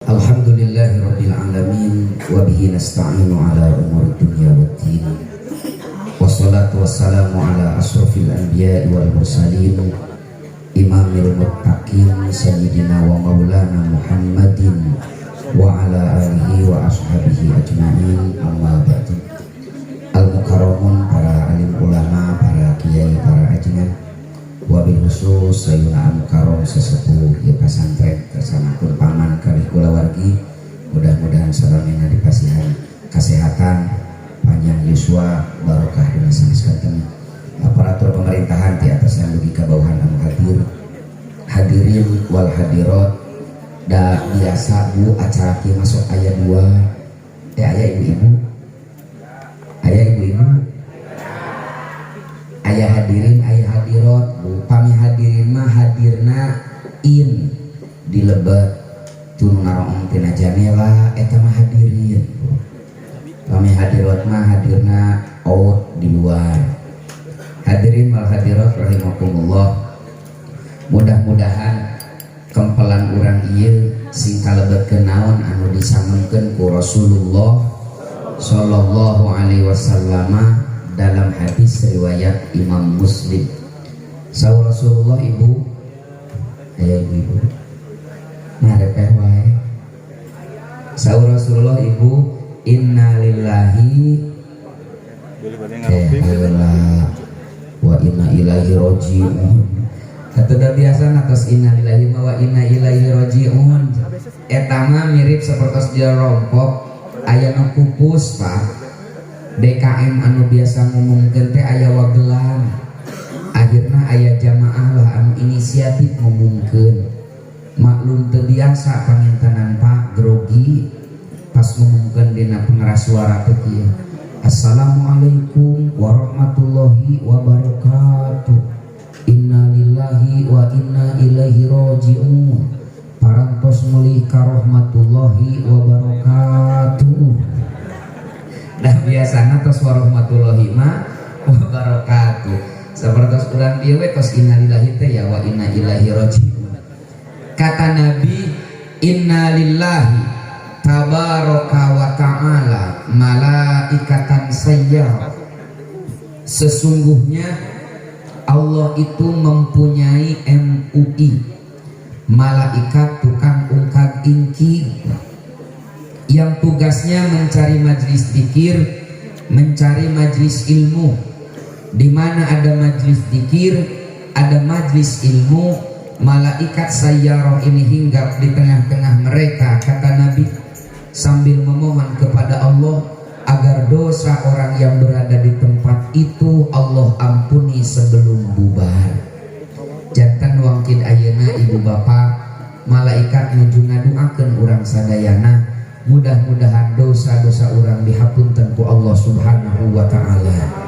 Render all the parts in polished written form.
Alhamdulillahirrabbilalamin wa bihi nasta'inu ala umuri dunya waddin wassalatu wassalamu ala asrafil anbiya'i wal mursalin imamil muttaqin sayyidina wa maulana Muhammadin wa ala alihi wa ashabihi ajma'in amma ba'du. Al-mukarramun, para alim ulama, para kiai, para ajengan, wabil khusus sayyuna al-mukarram sesepuh ya pesantren bersama paman kalih kula wargi. Mudah-mudahan salamina dipasihan kesehatan, panjang yuswa, barokah dan sanes-sanes aparatur pemerintahan di atas yang dugi kabauhan anu hadir, hadirin wal hadirat. Da biasa bu acara ki masuk ayat 2 ayat ibu-ibu, ayat ibu-ibu, ayah hadirin, ayah hadirat. Bu pami hadirin mah hadirna in di lebat tun ngarong tina janela eta mah hadirin. Kami hadirat mah hadirna out di luar. Hadirin wal hadirat rahimakumullah. Mudah-mudahan kempelan urang ieu sing kalebetkeun naon anu disamengkeun ku Rasulullah sallallahu alaihi wasallam dalam hadis riwayat Imam Muslim. Saur Rasulullah ibu, aya ibu. Ngarepeh wae. Saur Rasulullah ibu, inna lillahi wa inna ilaihi raji'un. Kata dah biasa natos inna lillahi wa inna ilaihi raji'un. Eta mah mirip sapertos dia rompok aya nu pupus Pak. DKM anu biasa ngomongkeun teh aya wagelan. Akhirna aya jamaah lah anu inisiatif ngomongkeun. Maklum teu biasa pangintanan Pak grogi pas ngomongkeun dina pengeras suara teh kieu. Assalamualaikum warahmatullahi wabarakatuh. Inna lillahi wa inna ilaihi raji'un. Parantos meuli ka rahmatullahi wabarakatuh. Dah biasana tos warahmatullahi ma wabarakatuh. Sapertos urang ieu we tos inna lillahi teh ya wa inna ilaihi raji'un. Kata Nabi, inna lillahi tabaraka wa ta'ala malaikatan sayyar. Sesungguhnya Allah itu mempunyai MUI, malaikat tukang ungkag ingki, yang tugasnya mencari majlis zikir, mencari majlis ilmu. Di mana ada majlis zikir, ada majlis ilmu, malaikat sayyarah ini hinggap di tengah-tengah mereka. Kata Nabi sambil memohon kepada Allah agar dosa orang yang berada di tempat itu Allah ampuni sebelum bubar. Jantan wangkin ayeuna ibu bapak, malaikat nuju ngaduakeun urang sadayana, mudah-mudahan dosa-dosa urang dihapunten ku Allah Subhanahu wa taala.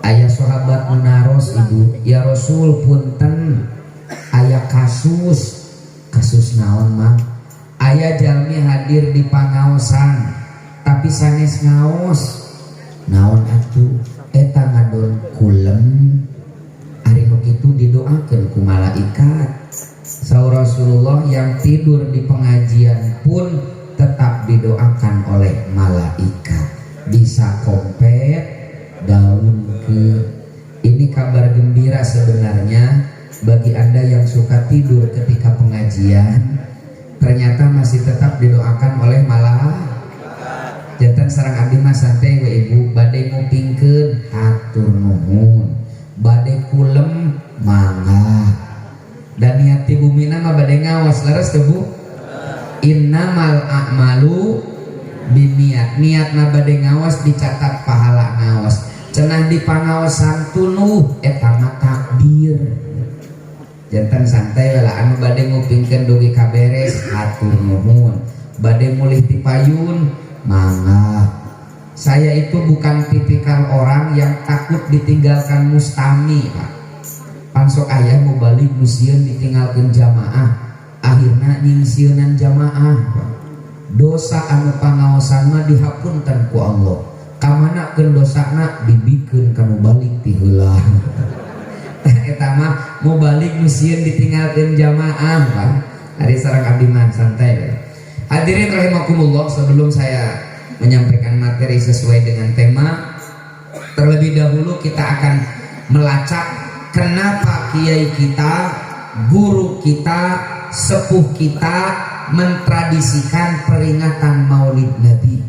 Ayah sahabat menaros ibu, ya Rasul punten ayah kasus naon mah, ayah jalmi hadir di pangaosan tapi sanes ngaos naon atuh eta ngadon kulem. Ari nu kitu didoakeun ku malaikat. Saur Rasulullah yang tidur di pengajian pun tetap didoakan oleh malaikat. Bisa kompet daun ke. Ini kabar gembira sebenarnya bagi Anda yang suka tidur ketika pengajian, ternyata masih tetap didoakan oleh malaikat. Jantan sareng abdi mah santai we ibu, bade ngupingkeun hatur nuhun, bade kulem mangga, dan niat ti bumina mah bade ngaos leres teh Bu. Innamal a'malu biniat, niatna bade ngaos dicatat pahala ngaos. Cenah di pangaosan tunuh eta mah takbir. Jantan santai lah anu bade ngupingkeun dugi kaberes hatur nuhun. bade mulih di payun mangga. Saya itu bukan tipikal orang yang takut ditinggalkan mustami, Pak. Pansok ayah mau balik musieun ditinggalkan jamaah, akhirnya nyingsieunan jamaah, Pak. Dosa anu pangaosan mah dihapunten ku Allah. Kamanakeun dosana dibikeun kanu balik ti heula. Eta mah mau balik musieun ditinggalkan jamaah, Pak. Ari sareng abdi mah santai. Hadirin rahimakumullah, sebelum saya menyampaikan materi sesuai dengan tema, terlebih dahulu kita akan melacak kenapa kiai kita, guru kita, sepuh kita mentradisikan peringatan Maulid Nabi.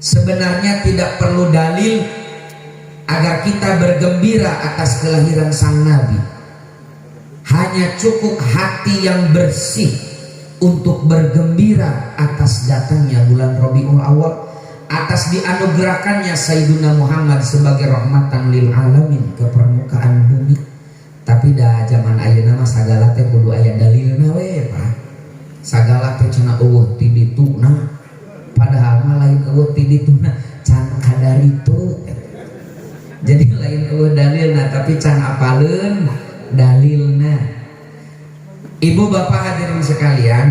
Sebenarnya tidak perlu dalil agar kita bergembira atas kelahiran sang Nabi. Hanya cukup hati yang bersih untuk bergembira atas datangnya bulan Rabiul Awal, atas dianugerahkannya Sayyiduna Muhammad sebagai rahmatan lil alamin ke permukaan bumi. Tapi dah zaman ayeuna mah sagala teh kudu aya dalilna we, Pak. Sagala teh cenah eueuh ti dituna, padahal mah lain eueuh ti dituna can kadaritu. Jadi lain eueuh dalilna tapi can apaleun dalilna. Ibu bapak hadirin sekalian,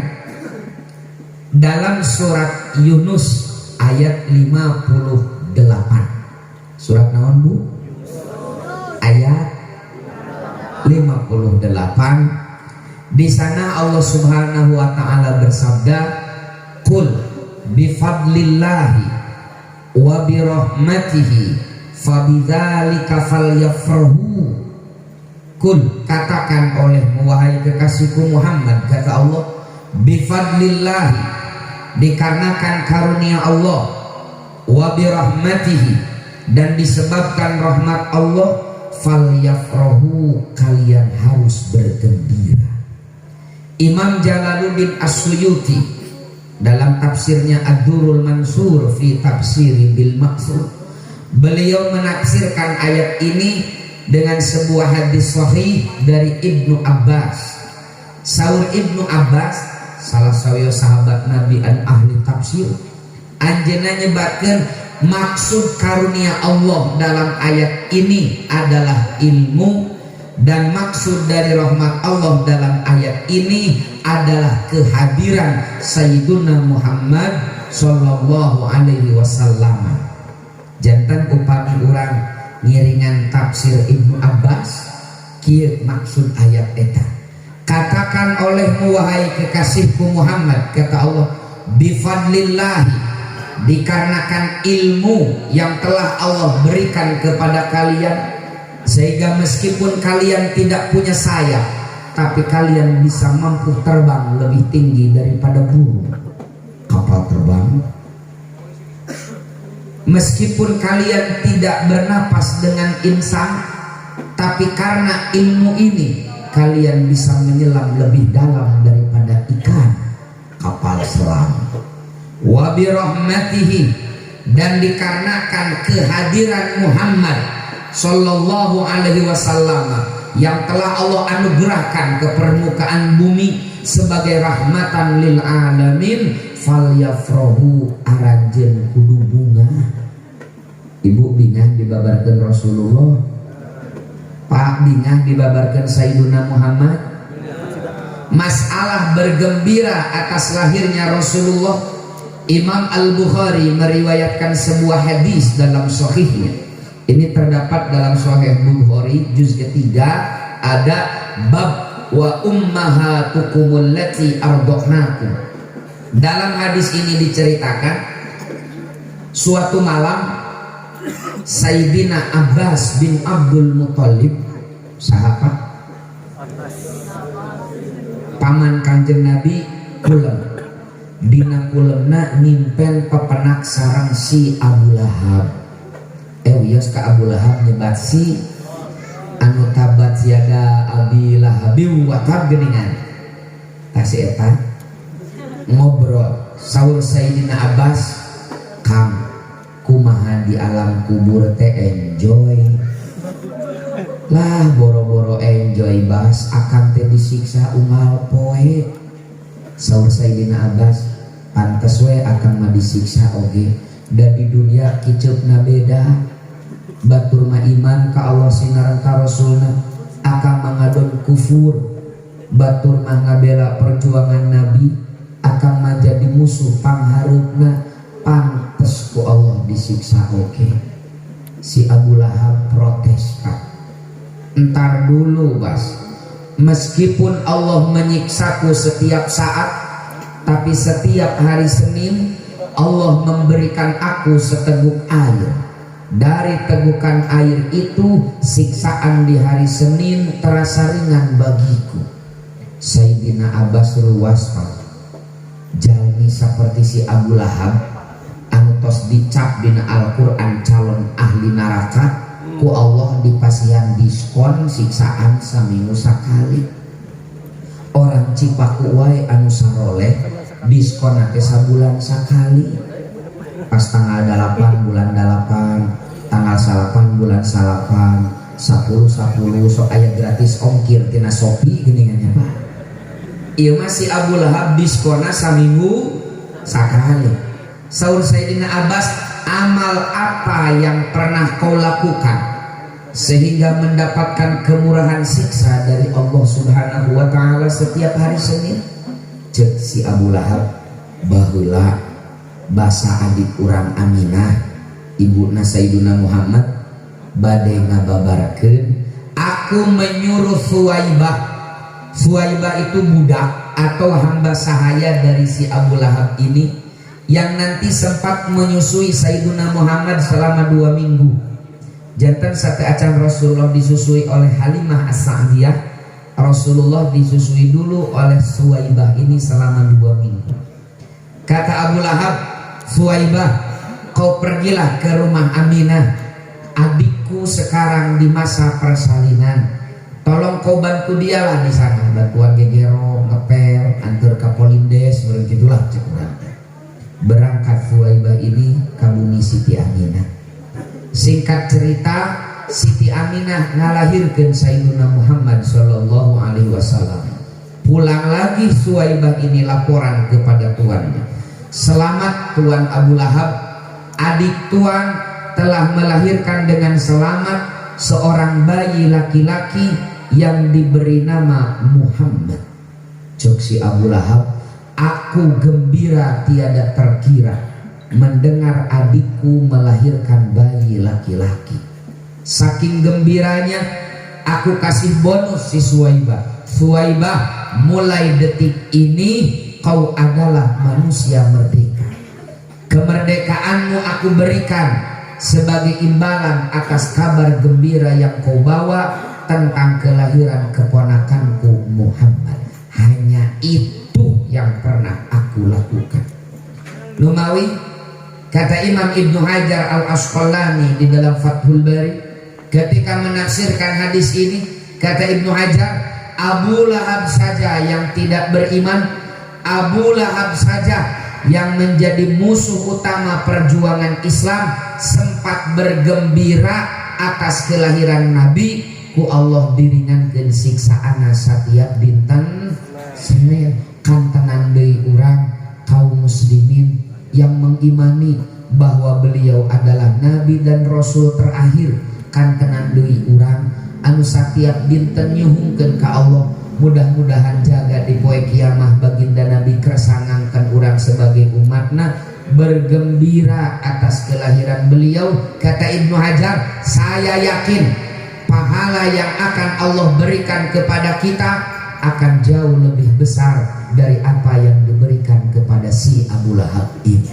dalam surat Yunus ayat 58, surat naon Bu? Ayat 58. Di sana Allah Subhanahu wa taala bersabda, "Qul bi fadlillahi wa bi rahmatihi fabidzalika falyafrahu." Kul, katakan olehmu wahai kekasihku Muhammad, kata Allah, bifadlillahi, dikarenakan karunia Allah, wa birahmatihi, dan disebabkan rahmat Allah, falyafrahu, kalian harus bergembira. Imam Jalaluddin As-Suyuti dalam tafsirnya Ad-Durrul Mansur fi tafsiri bil maqsur, beliau menafsirkan ayat ini dengan sebuah hadis sahih dari Ibnu Abbas. Saur Ibnu Abbas, salah satu sahabat Nabi an ahli tafsir, anjeunna nyebatkeun maksud karunia Allah dalam ayat ini adalah ilmu, dan maksud dari rahmat Allah dalam ayat ini adalah kehadiran Sayyiduna Muhammad sallallahu alaihi wasallam. Jantan upami urang ngiringan tafsir Ibnu Abbas, kieu maksud ayat eta. Katakan olehmu wahai kekasihku Muhammad, kata Allah, bifadlillahi, dikarenakan ilmu yang telah Allah berikan kepada kalian, sehingga meskipun kalian tidak punya sayap, tapi kalian bisa mampu terbang lebih tinggi daripada burung, kapal terbang. Meskipun kalian tidak bernapas dengan insan, tapi karena ilmu ini kalian bisa menyelam lebih dalam daripada ikan, kapal selam. Wa birahmatihi, dan dikarenakan kehadiran Muhammad sallallahu alaihi wasallam yang telah Allah anugerahkan ke permukaan bumi sebagai rahmatan lil alamin, falyafrahu, aranjeun kudu bunga. Ibu bingah dibabarkan Rasulullah, Pak bingah dibabarkan Sayyiduna Muhammad. Masalah bergembira atas lahirnya Rasulullah, Imam Al-Bukhari meriwayatkan sebuah hadis dalam sahihnya. Ini terdapat dalam Sahih Bukhari juz ketiga, ada bab wa ummahatukumul lati ardhnakum. Dalam hadis ini diceritakan suatu malam Sayyidina Abbas bin Abdul Muthalib, sahabat paman Kanjeng Nabi, kulem dina kulemna nyimpen pepenak sarang si Abu Lahab. Wios ka Abu Lahab nyebat si anu tabat yada Abi Lahabi wa tab geuningan. Tah si eta ngobrol saur Sayyidina Abbas, Kang kumaha di alam kubur teh enjoy lah, boro-boro enjoy Bas, akan teh disiksa unggal poe. Saur Sayyidina Abbas, pantes we akan mah disiksa oge. Da di dunia kiceupna beda. Batur mah iman ka Allah sinareng ka Rasulna, akan mangadon kufur. Batur mah ngabela perjuangan Nabi, akan mah jadi musuh panghareupna, pantes ku Allah disiksa oge. Si Abu Lahab protes, Pak. Entar dulu bas, meskipun Allah menyiksaku setiap saat, tapi setiap hari Senin Allah memberikan aku seteguk air. Dari tegukan air itu siksaan di hari Senin terasa ringan bagiku. Sayyidina Abbas ruas, Pak. Jalmi seperti si Abu Lahab anu tos dicap dina Al-Qur'an calon ahli neraka, ku Allah dipasihan diskon siksaan saminggu sakali. Orang Cipaku wae anu saroleh diskon ate sabulan sakali. Pas tanggal 8 bulan 8, tanggal 8 bulan 8, 10 sok aya gratis ongkir tina Shopee geuningannya, Pak. Ieu mah si Abu Lahab diskona saminggu sakali. Saur Sayyidina Abbas, amal apa yang pernah kau lakukan sehingga mendapatkan kemurahan siksa dari Allah Subhanahu wa ta'ala setiap hari Senin? Cek si Abu Lahab, baheula basa adik urang Aminah ibuna Sayyidina Muhammad bade ngababarkeun, aku menyuruh Suwaibah. Suwaibah itu budak atau hamba sahaya dari si Abu Lahab ini, yang nanti sempat menyusui Sayyidina Muhammad selama 2 minggu. Jantan sate acan Rasulullah disusui oleh Halimah As-Sa'diyah, Rasulullah disusui dulu oleh Suwaibah ini selama 2 minggu. Kata Abu Lahab, Suwaibah, kau pergilah ke rumah Aminah, adikku sekarang di masa persalinan. Tolong kau bantu dialah di sana, bantuan gegero, ngepel, antar ke Polindes, begitulah cek urang. Berangkat Suwaibah ini ke bumi Siti Aminah. Singkat cerita, Siti Aminah ngalahirkeun Sayyidina Muhammad sallallahu alaihi wasallam. Pulang lagi Suwaibah ini laporan kepada tuannya. Selamat Tuan Abu Lahab, adik tuan telah melahirkan dengan selamat seorang bayi laki-laki yang diberi nama Muhammad. Cok si Abu Lahab, aku gembira tiada terkira mendengar adikku melahirkan bayi laki-laki. Saking gembiranya, aku kasih bonus si Suwaibah. Suwaibah, mulai detik ini kau adalah manusia merdeka. Kemerdekaanmu aku berikan sebagai imbalan atas kabar gembira yang kau bawa tentang kelahiran keponakanku Muhammad. Hanya itu yang pernah aku lakukan. Lumawi, kata Imam Ibnu Hajar Al-Asqalani di dalam Fathul Bari ketika menafsirkan hadis ini, kata Ibnu Hajar, Abu Lahab saja yang tidak beriman, Abu Lahab saja yang menjadi musuh utama perjuangan Islam sempat bergembira atas kelahiran Nabi, ku Allah diringankeun siksaana satiap dinten Senin. Kantenan deui urang kaum muslimin yang mengimani bahwa beliau adalah nabi dan rasul terakhir. Kantenan deui urang anu satiap dinten nyuhungkeun ka Allah, mudah-mudahan jaga di poe kiamah baginda Nabi kersangangkan urang sebagai umatna bergembira atas kelahiran beliau. Kata Ibnu Hajar, saya yakin pahala yang akan Allah berikan kepada kita akan jauh lebih besar dari apa yang diberikan kepada si Abu Lahab ini.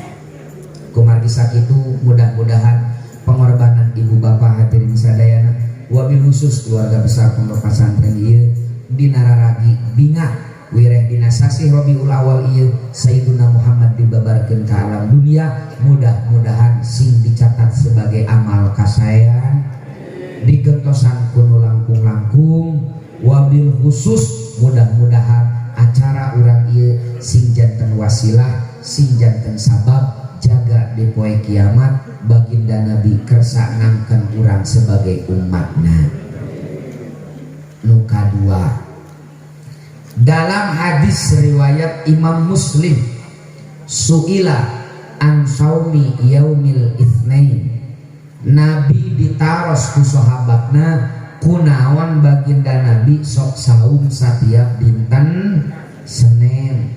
Kumargi sakitu, mudah-mudahan pengorbanan ibu bapak hadirin sadayana, wabil khusus keluarga besar pondok pesantren ieu dina raragi bingah wireh dina sasih Rabiul Awal ieu Sayyiduna Muhammad dibabarkeun ka alam dunia. Mudah-mudahan sing dicatat sebagai amal kasayan digentosan kuno langkung-langkung. Wabil khusus mudah-mudahan acara urang ieu sing janten wasilah, sing janten sabab jaga di poe kiamat baginda Nabi kersa ngangken urang sebagai umatna. Nu kadua, dalam hadis riwayat Imam Muslim, suila an saumi yaumil itsnain. Nabi ditaros ku sahabatna kunaon baginda Nabi sok saum satiap dinten Senin.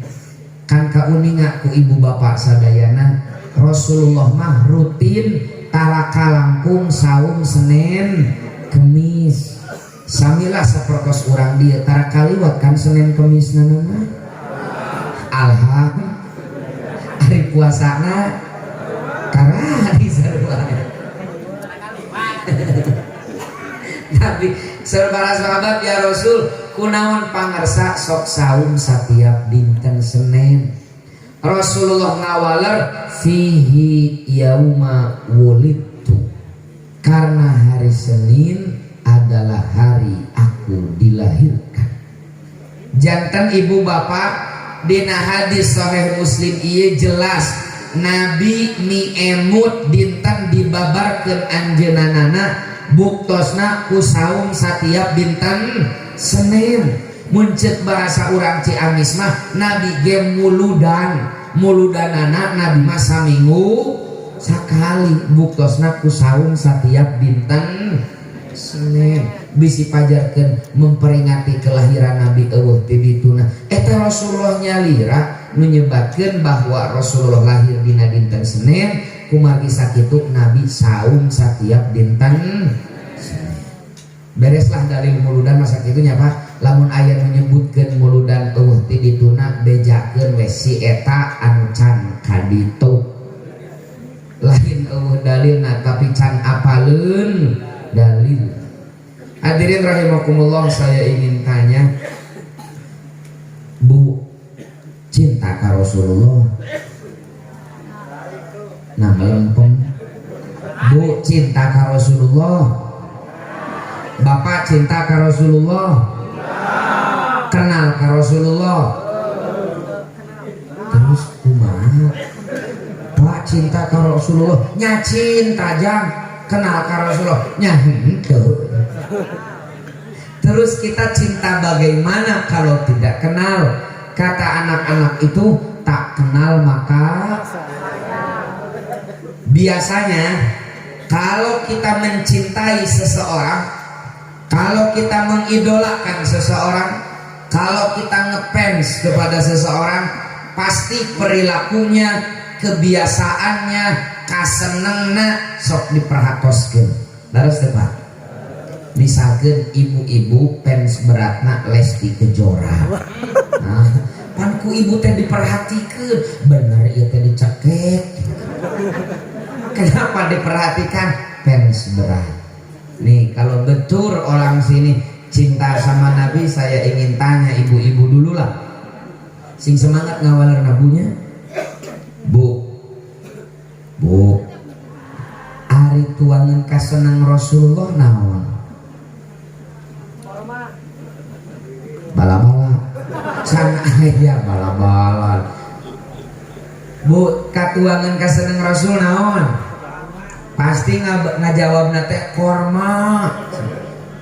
Kan kauninga ku ibu bapak sadayana Rasulullah mah rutin taraka langkung saum Senin Kemis. Samilah sapertos urang dia taraka liwat kan Senin Kemis namanya alham hari puasana karena di sarua. Tapi para sahabat ya Rasul kunaon pangarsa sok saum setiap dinten Senin. Rasulullah ngawaler fihi yauma wulidtu, karena hari Senin adalah hari aku dilahirkan. Janten ibu bapak dina hadis sahih Muslim ieu jelas Nabi miemut dinten dibabarkeun anjeunanana buktosna ku saum satiap dinten Senin. Muncet bahasa urang Ciamis mah Nabi ge muludanana Nabi mah saminggu sakali buktosna ku saum satiap dinten Senin. Bisi pajarkeun memperingati kelahiran Nabi eueuh ti dituna eta Rasulullah nyalira nu nyebatkeun bahwa Rasulullah lahir dina dinten Senin. Kumargi sakitu Nabi saum satiap dinten Senin. Bereslah dalil muludan masa kitu nya Pak. Lamun aya menyebutkeun muludan eueuh ti dituna bejakeun we si eta anu can kaditu. Lain eueuh dalilna tapi can apaleun dalil. Hadirin rahimakumullah, saya ingin tanya, Bu, cinta ka Rasulullah? Nah melempem. Bu, cinta ka Rasulullah? Bapak cinta ka Rasulullah? Kenal ka Rasulullah? Terus kumaha? Pak cinta ka Rasulullah? Nya cinta jang. Kenal ka Rasulullah? Nya henteu. Terus kita cinta bagaimana kalau tidak kenal? Kata anak-anak itu tak kenal maka biasanya kalau kita mencintai seseorang, kalau kita mengidolakan seseorang, kalau kita ngefans kepada seseorang, pasti perilakunya, kebiasaannya, kasenengna sok diperhatoskeun. Daros teh Pak. Misalkan ibu-ibu fans beratna Lesti Kejora. Nah, pan ku ibu teh diperhatikeun, bener ieu teh dicekek. Kenapa diperhatikan? Fans berat. Nih kalau betul orang sini cinta sama Nabi, saya ingin tanya ibu-ibu dulu lah. Sing semangat ngawaler nabunya. Bu, ari tuangan kaseneng Rasulullah naon? Bala-bala. Can aya bala-bala. Bu, katuangan kaseneng Rasul naon? Pasti ngajawabna teh korma.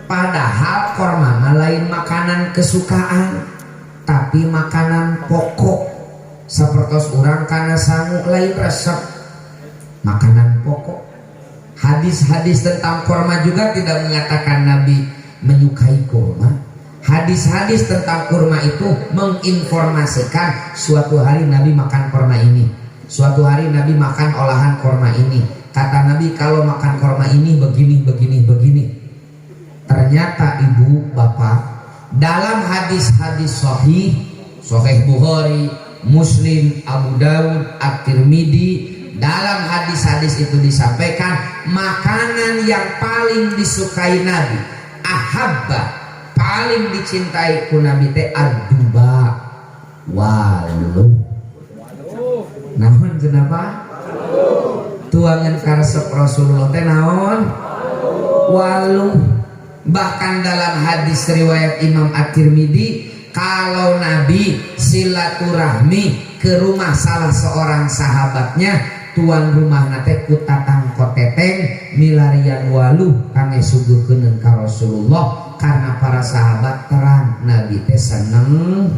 Padahal korma mah lain makanan kesukaan, tapi makanan pokok. Sapertos urang kana sangu lain resep. Makanan pokok. Hadis-hadis tentang korma juga tidak mengatakan Nabi menyukai korma. Hadis-hadis tentang kurma itu menginformasikan suatu hari Nabi makan kurma ini, suatu hari Nabi makan olahan kurma ini. Kata Nabi kalau makan kurma ini begini. Ternyata ibu bapak dalam hadis-hadis sahih Bukhari, Muslim, Abu Daud, At-Tirmidzi, dalam hadis-hadis itu disampaikan makanan yang paling disukai Nabi, ahabba, paling dicintai ku Nabi teh ad-duba waluh. Naon kenapa? Tuangan karesep Rasulullah teh naon? Waluh. Bahkan dalam hadis riwayat Imam At-Tirmidzi, kalau Nabi silaturahmi ke rumah salah seorang sahabatnya, tuan rumah nate ku tatang koteteng milarian waluh kangge suguhkeun ka Rasulullah. Karena para sahabat terang Nabi teh seneng.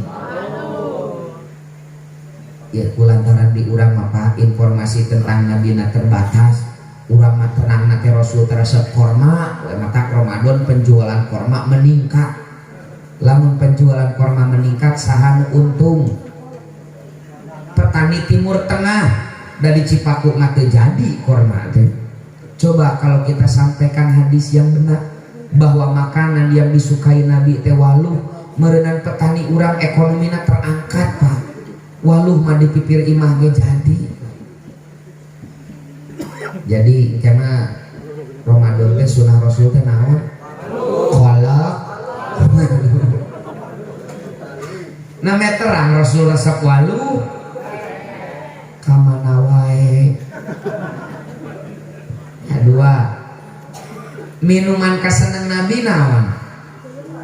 ya kulantaran di urang mah informasi tentang Nabi na terbatas, urang mah tenang nate Rasul terasa korma, mata Ramadan penjualan korma meningkat. Lamun penjualan korma meningkat saha nu untung? Petani Timur Tengah dari Cipaku mah teu jadi korma teh. Coba kalau kita sampaikan hadis yang benar bahwa makanan yang disukai Nabi teh waluh, meureunnan petani urang ekonomina terangkat Pak. Waluh mah dipipir imah ge jadi. Jadi karena Ramadan teh sunah Rasul teh naon? Kolak. Nah meterang Rasul resep waluh kamana wae. Kedua, minuman kaseneng Nabi naon?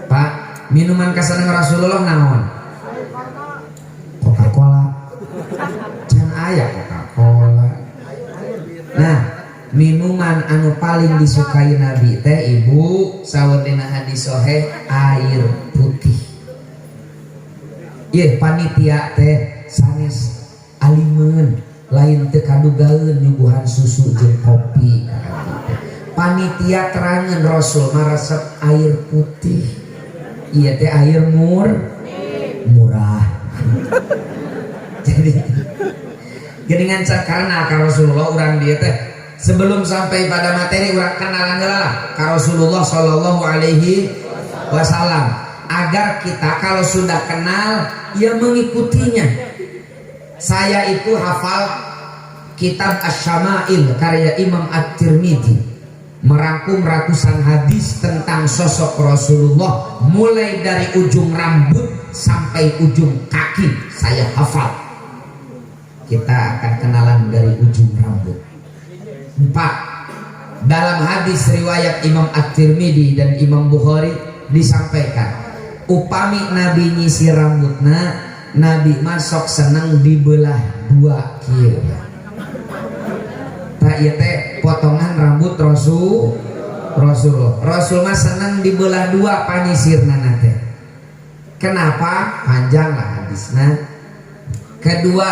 Pak, minuman kaseneng Rasulullah naon? Coca-Cola. Can aya Coca-Cola. Nah, minuman anu paling disukai Nabi teh ibu saur dina hadis sahih air putih. Ieu panitia teh sanes alimeun lain teu kadugaeun nyuguhan susu jeung kopi. Panitia terangan Rasul mah resep air putih. Iya teh air murah. Jadi ngancar karena ka Rasulullah urang dia teh sebelum sampai pada materi urang kenalan heula ka Rasulullah sallallahu alaihi wasallam agar kita kalau sudah kenal ya mengikutinya. Saya itu hafal kitab Asy-Syama'il karya Imam At-Tirmidzi, merangkum ratusan hadis tentang sosok Rasulullah mulai dari ujung rambut sampai ujung kaki saya hafal. Kita akan kenalan dari ujung rambut. 4. Dalam hadis riwayat Imam At-Tirmidzi dan Imam Bukhari disampaikan upami Nabi nyisir rambutna, Nabi masuk seneng dibelah dua kieu. Tak ieu teh potongan rambut Rasulullah. Rasul mah seneng dibelah dua panyisirna teh. Kenapa? Panjang lah hadisna. Kedua,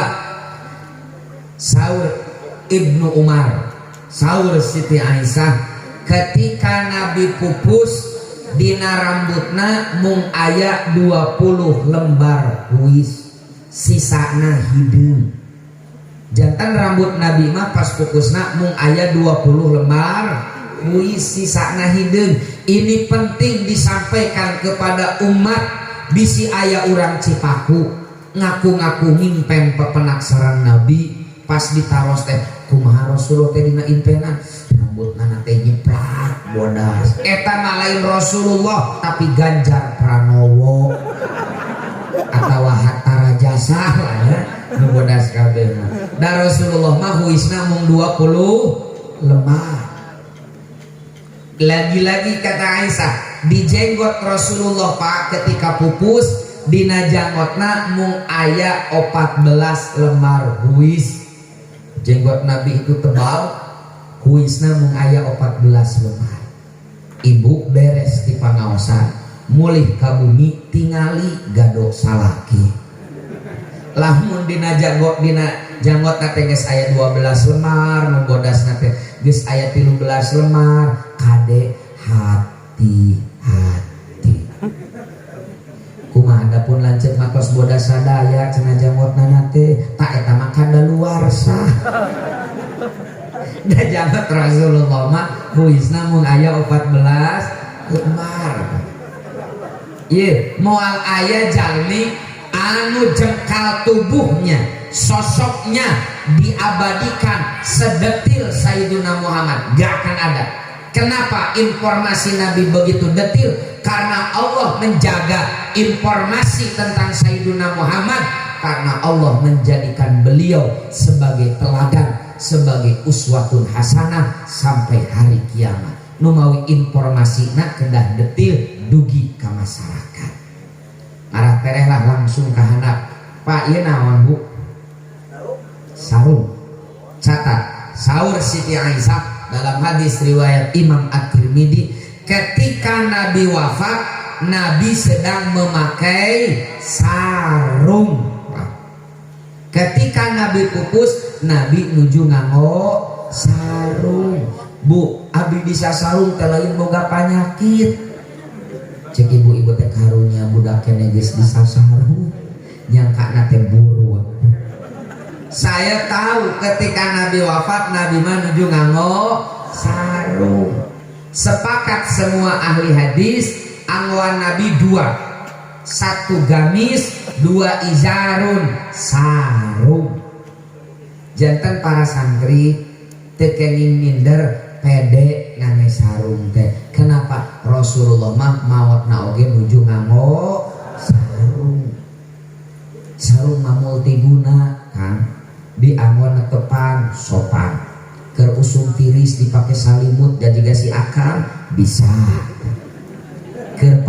saur Ibnu Umar, saur Siti Aisyah, ketika Nabi pupus dina rambutna mung aya 20 lembar huis, sisana hideung. Jantan rambut Nabi mah pas pupusna mung aya 20 lembar huis, sisana hideung. Ini penting disampaikan kepada umat. Bisi aya urang Cipaku ngaku-ngaku ngimpen pepenaksaran Nabi pas ditaros teh kumaha Rasulullah teh dina impenan rambutna teh nyeplak bodas. Eta mah lain Rasulullah tapi Ganjar Pranowo atawa Hatta Rajasa lah ya nu bodas kabeh mah. Da Rasulullah mah huisna mung 20 lembar. Lagi-lagi kata Aisyah, di jenggot Rasulullah Pak ketika pupus dina janggotna mung aya 14 lembar huis. Jenggot Nabi itu tebal, huisna mung aya 14 lembar. Ibu beres di pangaosan, mulih ka bumi tingali gado salaki. Lamun dina janggot teh geus aya 12 lembar, nu bodasna teh geus aya 13 lembar. Kade hati-hati. Kumaha pun lanceuk matos bodas sadaya cenah janggotna teh tak eta mah kadaluarsa. Da janggot Rasulullah mah huisna mung aya 14 lembar. Ieu moal aya jalmi anu jengkal tubuhnya, sosoknya diabadikan sedetil Sayyidina Muhammad, gak akan ada. Kenapa informasi Nabi begitu detil? Karena Allah menjaga informasi tentang Sayyidina Muhammad, karena Allah menjadikan beliau sebagai teladan, sebagai uswatun hasanah sampai hari kiamat. Numawi informasi nak kedah detil dugi ke masyarakat. Arah terehlah langsung ke handap. Pak ieu naon Bu? Sarung. Catat, saur Siti Aisyah dalam hadis riwayat Imam At-Tirmidzi, ketika Nabi wafat, Nabi sedang memakai sarung. Ketika Nabi pupus, Nabi nuju nganggo sarung. Bu, abdi bisa sarung teh lain boga panyakit. Cek ibu-ibu teh karunya budak kene geus bisa sarung. Nyangkana teh buruk. Saya tahu ketika Nabi wafat, Nabi mah nuju nganggo sarung. Sepakat semua ahli hadis, anggoan Nabi dua, satu gamis, dua izarun, sarung. Janten para santri tekenging minder pede ngane sarung teh. Kenapa? Rasulullah mah maotna oge nuju nganggo sarung. Sarung mah multiguna kan. Di anggon netepan sopan, keur usum tiris dipake salimut dan juga si akal bisa. Keur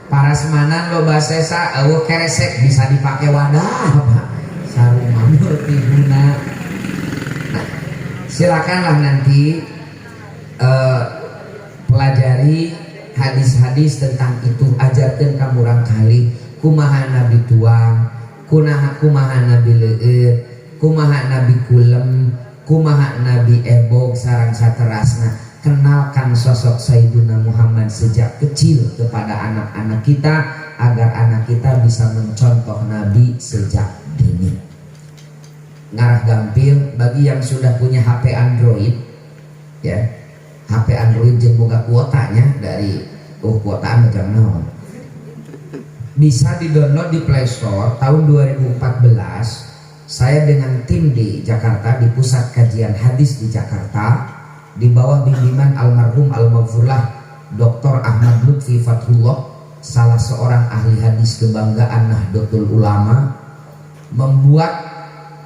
parasmanan loba sesa eueuh keresek bisa dipake wadah apa? Sarung mah multiguna. Nah, silakanlah nanti pelajari hadis-hadis tentang itu, ajarkeun ka murang kali kumaha Nabi tuang, kumaha Nabi leueur, kumaha Nabi kulem, kumaha Nabi ebog sareng saterasna. Kenalkan sosok Sayyiduna Muhammad sejak kecil kepada anak-anak kita agar anak kita bisa mencontoh Nabi sejak dini. Ngarah gampil bagi yang sudah punya HP Android ya. HP Android jeung boga kuotanya dari kuotaan macam naon. Bisa di-download di Play Store. Tahun 2014 saya dengan tim di Jakarta, di Pusat Kajian Hadis di Jakarta, di bawah bimbingan almarhum al-maghfurlah Dr. Ahmad Lutfi Fathullah, salah seorang ahli hadis kebanggaan Nahdlatul Ulama, membuat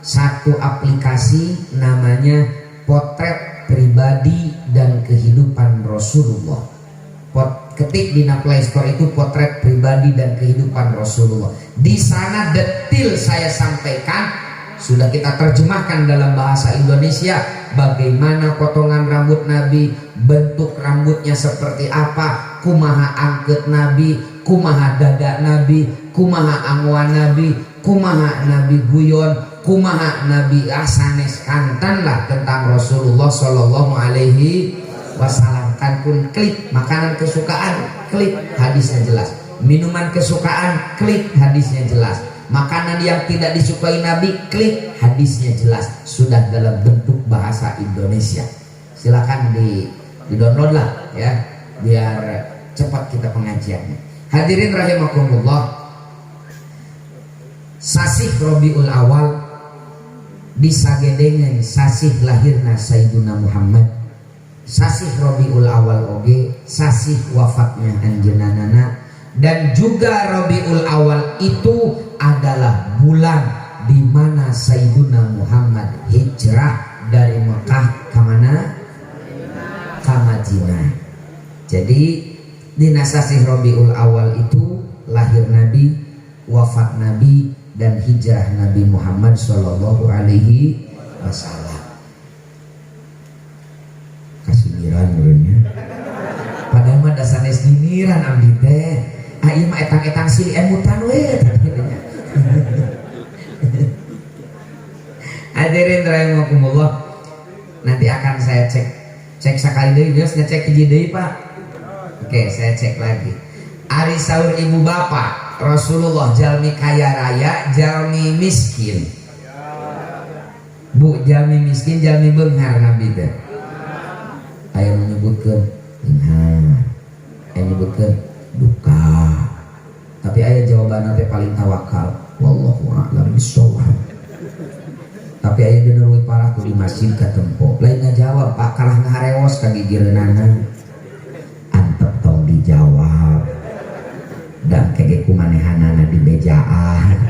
satu aplikasi namanya Potret Pribadi dan Kehidupan Rasulullah. Ketik di Play Store itu Potret Pribadi dan Kehidupan Rasulullah. Di sana detil saya sampaikan, sudah kita terjemahkan dalam bahasa Indonesia, bagaimana potongan rambut Nabi, bentuk rambutnya seperti apa, kumaha angket Nabi, kumaha dada Nabi, kumaha angwan Nabi, kumaha Nabi guyon, kumaha Nabi asanes kantan lah tentang Rasulullah Shallallahu Alaihi Wasallam. Kan pun klik makanan kesukaan, klik hadisnya jelas. Minuman kesukaan, klik hadisnya jelas. Makanan yang tidak disukai Nabi, klik hadisnya jelas. Sudah dalam bentuk bahasa Indonesia. Silakan di download lah ya, biar cepat kita pengajiannya. Hadirin rahimakumullah, sasih Rabiul Awal disagedengan sasih lahirna Sayyiduna Muhammad. Sasih Rabiul Awal oge sasih wafatnya anjeunana, dan juga Rabiul Awal itu adalah bulan di mana Sayyiduna Muhammad hijrah dari Mekah ke mana? Ke Madinah. Jadi di sasih Rabiul Awal itu lahir Nabi, wafat Nabi, dan hijrah Nabi Muhammad Shallallahu Alaihi Wasallam. Kasiniran menurutnya. Padahal mah dasarnya siniran abdi teh. Ieu mah etang-etang silih emutan we tadinya. Hadirin rahimakumullah. Nanti akan saya cek sekali deui, geus ngecek hiji deui Pak. Oke, saya cek lagi. Ari saur ibu bapak Rasulullah jalmi kaya raya, jalmi miskin. Bu, jalmi miskin, jalmi beunghar Nabi teh. Aya menyebutkan aya menyebutkan duka, tapi aya jawaban teh paling tawakal, wallahu a'lam bishawab. Tapi aya dina leuwih parah ku di masjid ka tempo lain ngajawab Pak, kalah ngareos ka gigireunana. Antep tong dijawab dan kege kumanehanana di bejaan.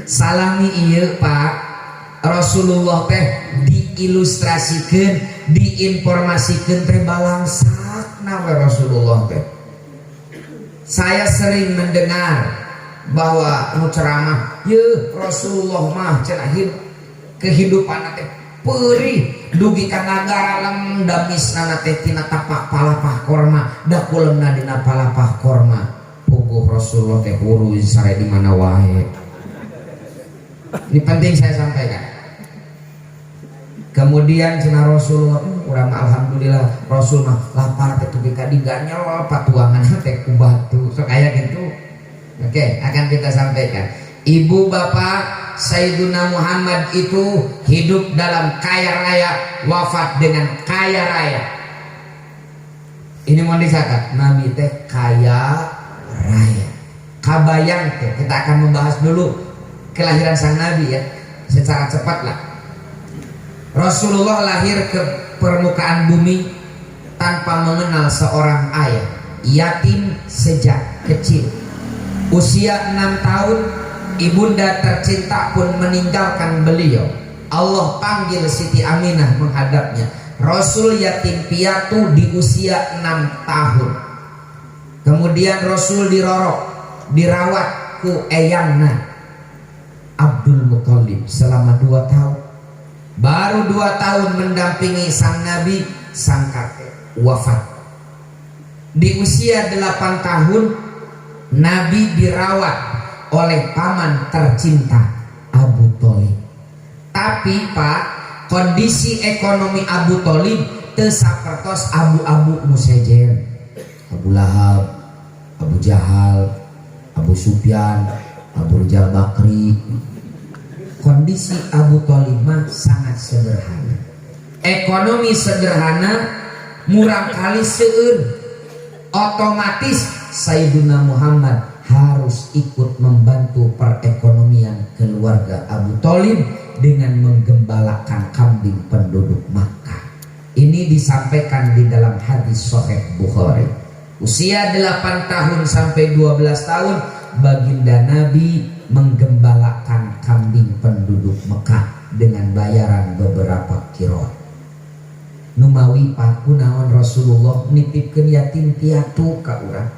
Salami ieu Pak, Rasulullah teh diilustrasikeun, diinformasikeun teh balangsakna we Rasulullah teh. Saya sering mendengar bahwa nu ceramah, "Yeuh Rasulullah mah cenah kehidupan teh peurih, dugi ka nagara lem damisna teh tina tapak palapah korma, da kulemna dina palapah korma." Puguh Rasulullah teh huru sare di mana wae. Ini penting saya sampaikan. Kemudian cenah Rasulullah, urang alhamdulillah Rasul mah lapar teh teu ka diganyol patuangan teh ku batu. Sok aya gitu. Oke, akan kita sampaikan. Ibu bapak Sayyiduna Muhammad itu hidup dalam kaya raya, wafat dengan kaya raya. Ini mau dicatat, Nabi teh kaya raya. Kabayang teh, kita akan membahas dulu kelahiran sang Nabi ya, secara cepat lah. Rasulullah lahir ke permukaan bumi tanpa mengenal seorang ayah, yatim sejak kecil. Usia 6 tahun, ibunda tercinta pun meninggalkan beliau. Allah panggil Siti Aminah menghadapnya. Rasul yatim piatu di usia 6 tahun. Kemudian Rasul dirawat ku eyangna Abdul Muthalib selama 2 tahun. Baru 2 tahun mendampingi sang Nabi, sang kakek wafat. Di usia 8 tahun Nabi dirawat oleh paman tercinta Abu Thalib. Tapi Pak, kondisi ekonomi Abu Thalib teu sapertos abu-abu nu sejen. Abu Lahab, Abu Jahal, Abu Sufyan, Abu Rijal Bakri. Kondisi Abu Thalib mah sangat sederhana. Ekonomi sederhana, murang kali seueur. Otomatis Sayyiduna Muhammad harus ikut membantu perekonomian keluarga Abu Thalib dengan menggembalakan kambing penduduk Makkah. Ini disampaikan di dalam hadis Sahih Bukhari. Usia 8 tahun sampai 12 tahun baginda Nabi menggembalakan kambing penduduk Mekah dengan bayaran beberapa kirot. Numawi paku naon Rasulullah nitipkeun yatim piatu ka urang.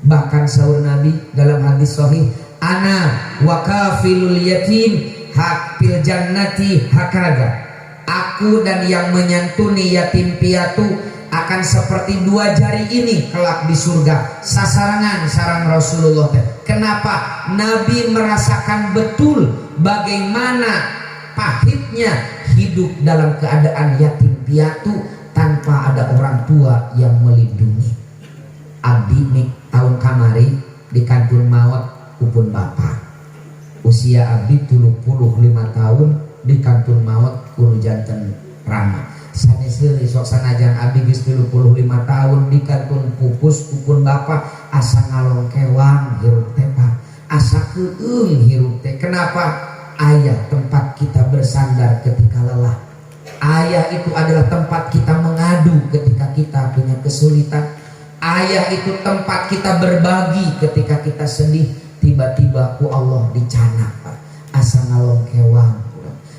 Bahkan sahur Nabi dalam hadis sahih, ana wa kafilul yatim hak fil jannati hakada. Aku dan yang menyantuni yatim piatu akan seperti 2 jari ini kelak di surga. Sasarangan sareng Rasulullah. Kenapa? Nabi merasakan betul bagaimana pahitnya hidup dalam keadaan yatim piatu tanpa ada orang tua yang melindungi. Abdi nih tahun kamari di kantun maut kupun bapak. Usia abdi 35 tahun di kantun maut kudu janten rama. Saneseueur sok sanajan abdi geus 35 tahun di kantun pupus kupun bapak asa ngalongkewang hirup teh Pak. Asa keueung hirup teh. Kenapa? Ayah tempat kita bersandar ketika lelah. Ayah itu adalah tempat kita mengadu ketika kita punya kesulitan. Ayah itu tempat kita berbagi ketika kita sedih. Tiba-tiba ku Allah dicanak Pak. Asa ngalongkewang.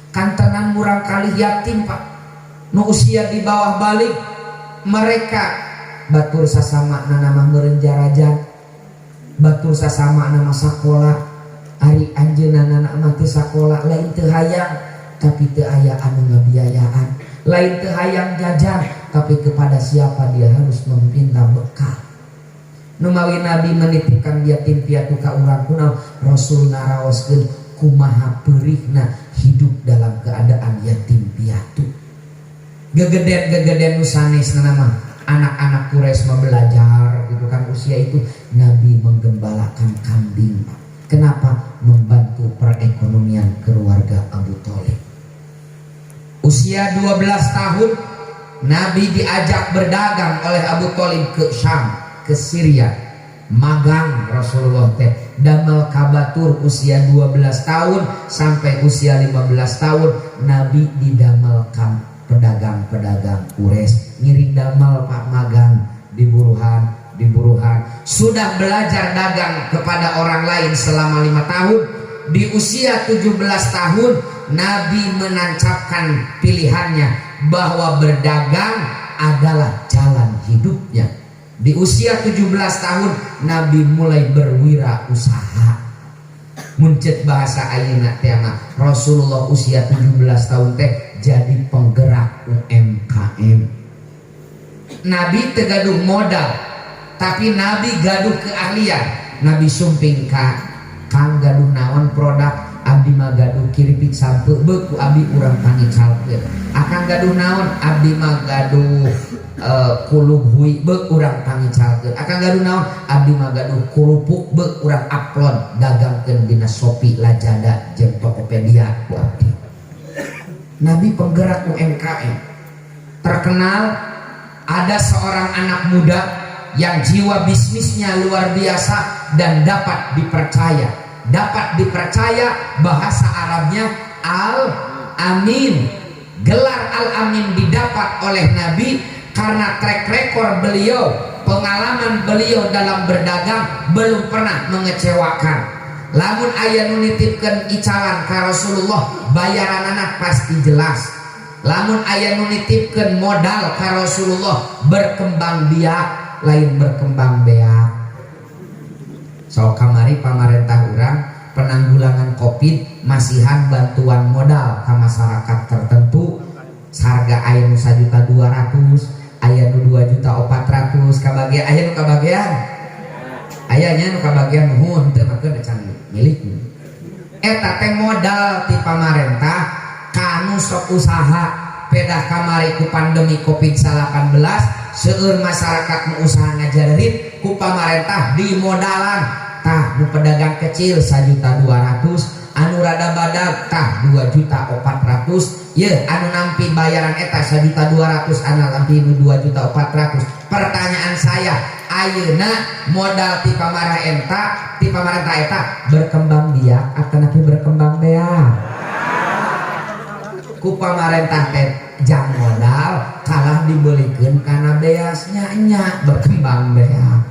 Kantenan murang kali yatim Pak. Nu usia di bawah balik mereka batur sasama nama merenjarajan, batur sasama nama sakola. Ari anjeunna anak mati sakola lain teu hayang tapi teu aya anu ngabiayaan, lain teu hayang jajan tapi kepada siapa dia harus meminta bekal. Numawi Nabi menitipkan yatim piatu ka urang kunaon Rasul naraoskeun kumaha peurihna hidup dalam keadaan yatim piatu. Gegeden nu sanes nama anak-anak Quraisy mah belajar gitu kan usia itu Nabi menggembalakan kambing. Kenapa? Membantu perekonomian keluarga Abu Thalib. Usia 12 tahun Nabi diajak berdagang oleh Abu Thalib ke Syam, ke Syria. Magang Rasulullah teh damel kabatur usia 12 tahun sampai usia 15 tahun Nabi didamelkan pedagang-pedagang Quraisy ngiring damel Pak magang di buruhan sudah belajar dagang kepada orang lain selama 5 tahun. Di usia 17 tahun Nabi menancapkan pilihannya bahwa berdagang adalah jalan hidupnya. Di usia 17 tahun Nabi mulai berwirausaha. Muncet bahasa ayeuna teh Rasulullah usia 17 tahun teh jadi penggerak UMKM. Nabi teu gaduh modal, tapi Nabi gaduh keahlian. Nabi sumping ka Kang gaduh naon produk abdi mah kiripik sampe beku abdi urang pangicalkeun. Akang gaduh naon? Abdi mah gaduh kulub hui beuk urang pangicalkeun. Akang gaduh naon? Abdi mah gaduh kurupuk beuk urang upload dagangkeun dina Shopee, Lazada jeung Tokopedia ku abdi. Nabi penggerak UMKM terkenal. Ada seorang anak muda yang jiwa bisnisnya luar biasa dan dapat dipercaya bahasa Arabnya Al-Amin. Gelar Al-Amin didapat oleh Nabi karena track record beliau, pengalaman beliau dalam berdagang belum pernah mengecewakan. Lamun aya nu nitipkeun icalan ka Rasulullah, bayaran anak pasti jelas. Lamun aya nu nitipkeun modal ka Rasulullah, berkembang biak lain berkembang beak. So kamari pamarentah urang penanggulangan Covid masihan bantuan modal ke masyarakat tertentu. Harga aya nu 1.200.000, aya nu 2.400.000 kabagian, aya nu kabagian. Ayanya nu kabagian nuhun teu makeun can milik. Eta teh modal ti pamarentah kanu sok usaha pedah kamari ku pandemi Covid-19 seueur masyarakat nu usaha ngajarerit ku pamarentah di modalan tah nu pedagang kecil 1.200.000, anu rada badag tah 2.400.000, ye anu nampi bayaran eta 1.200.000, anu nampi 2.400.000. Pertanyaan saya, ayeuna modal ti pamarentah eta berkembang biak atawa berkembang beak? Ku pamarentah teh jam modal kalah dibelikeun kana beasnya nya berkembang beak.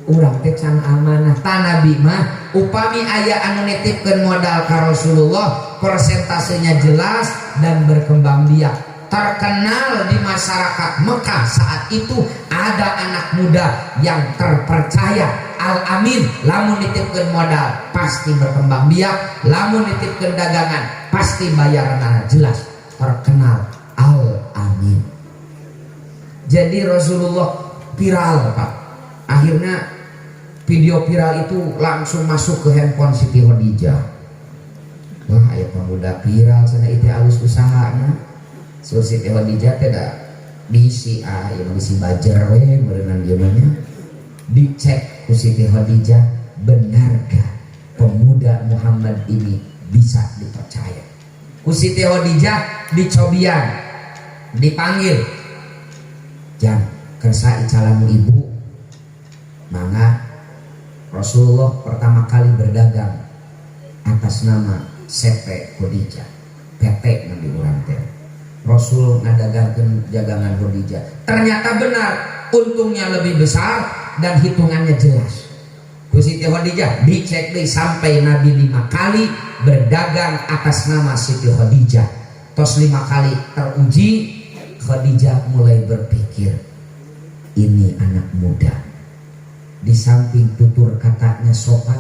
Urang teh can amanah. Ta Nabi mah upami aya anu nitipkeun modal ka Rasulullah, persentasenya jelas dan berkembang biak. Terkenal di masyarakat Mekah saat itu ada anak muda yang terpercaya, Al-Amin. Lamun nitipkeun modal pasti berkembang biak, lamun nitipkeun dagangan pasti bayaran jelas. Terkenal Al-Amin. Jadi Rasulullah viral Pak. Akhirnya video viral itu langsung masuk ke handphone Siti Khadijah. Wah aya pemuda viral sana itu alus usahana. So Siti Khadijah teh da bisi yang bisi bajar we berenang zamannya. Dicek ku Siti Khadijah, benarkah pemuda Muhammad ini bisa dipercaya? Ku Siti Khadijah dicobian, dipanggil, jam kersa icalamu ibu. Mangga Rasulullah pertama kali berdagang atas nama CP Khadijah, PT nanti urang teh. Rasul ngadagangkeun jagangan Khadijah. Ternyata benar, untungnya lebih besar dan hitungannya jelas. Ku Siti Khadijah dicek deui sampai Nabi 5 kali berdagang atas nama Siti Khadijah. Tos 5 kali teruji, Khadijah mulai berpikir, ini anak muda. Di samping tutur katanya sopan,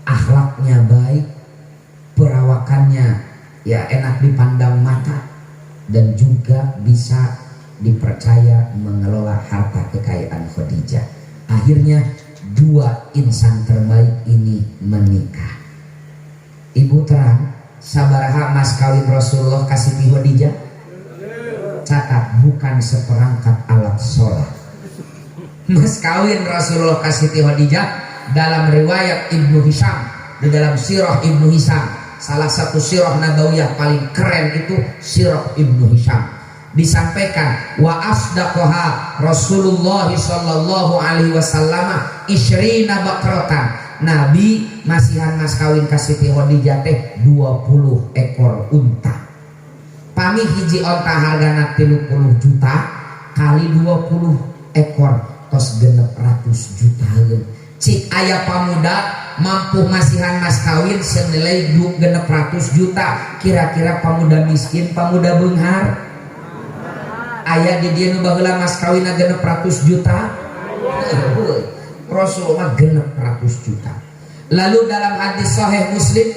akhlaknya baik, perawakannya ya enak dipandang mata, dan juga bisa dipercaya mengelola harta kekayaan Khadijah. Akhirnya dua insan terbaik ini menikah. Ibu terang, sabaraha mas kawin Rasulullah ka Siti Khadijah? Catat, bukan seperangkat alat sholat. Mas kawin Rasulullah ka Siti Khadijah dalam riwayat Ibnu Hisham, di dalam sirah Ibnu Hisham, salah satu sirah nabawiyah paling keren itu sirah Ibnu Hisham, disampaikan wa asdaqaha Rasulullah sallallahu alaihi wasallam isyrina bakratan. Nabi masihan mas kawin ka Siti Khadijah teh 20 ekor unta. Pami hiji onta hargana 30 juta kali 20 ekor tos 600 juta. Cik aya pamuda mampu masihan mas kawin senilai 600 juta. Kira-kira pamuda miskin, pamuda beunghar aya di dieu nu baheula mas kawin 600 juta? Rasulullah 600 juta. Lalu dalam hadis sahih Muslim,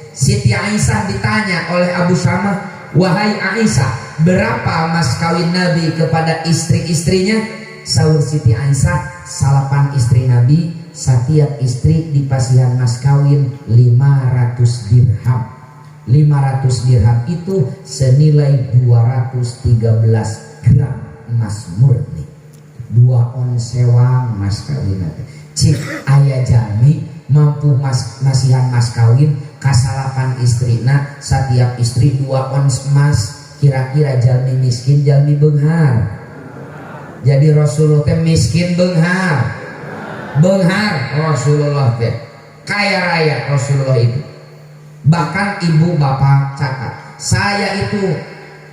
Siti Aisyah ditanya oleh Abu Syamah, wahai Aisyah, berapa mas kawin Nabi kepada istri-istrinya? Saur Siti Aisyah, 8 istri Nabi, setiap istri dipasihan mas kawin 500 dirham. 500 dirham itu senilai 213 gram emas murni. 2 ons sewang mas kawin. Cik ayah jalmi mampu masihan mas kawin kasalapan istrina, setiap istri 2 ons emas. Kira-kira jalmi miskin jalmi beunghar. Jadi Rasulullah teh miskin beunghar. Beunghar Rasulullah teh. Kaya raya Rasulullah itu. Bahkan ibu bapak catat, saya itu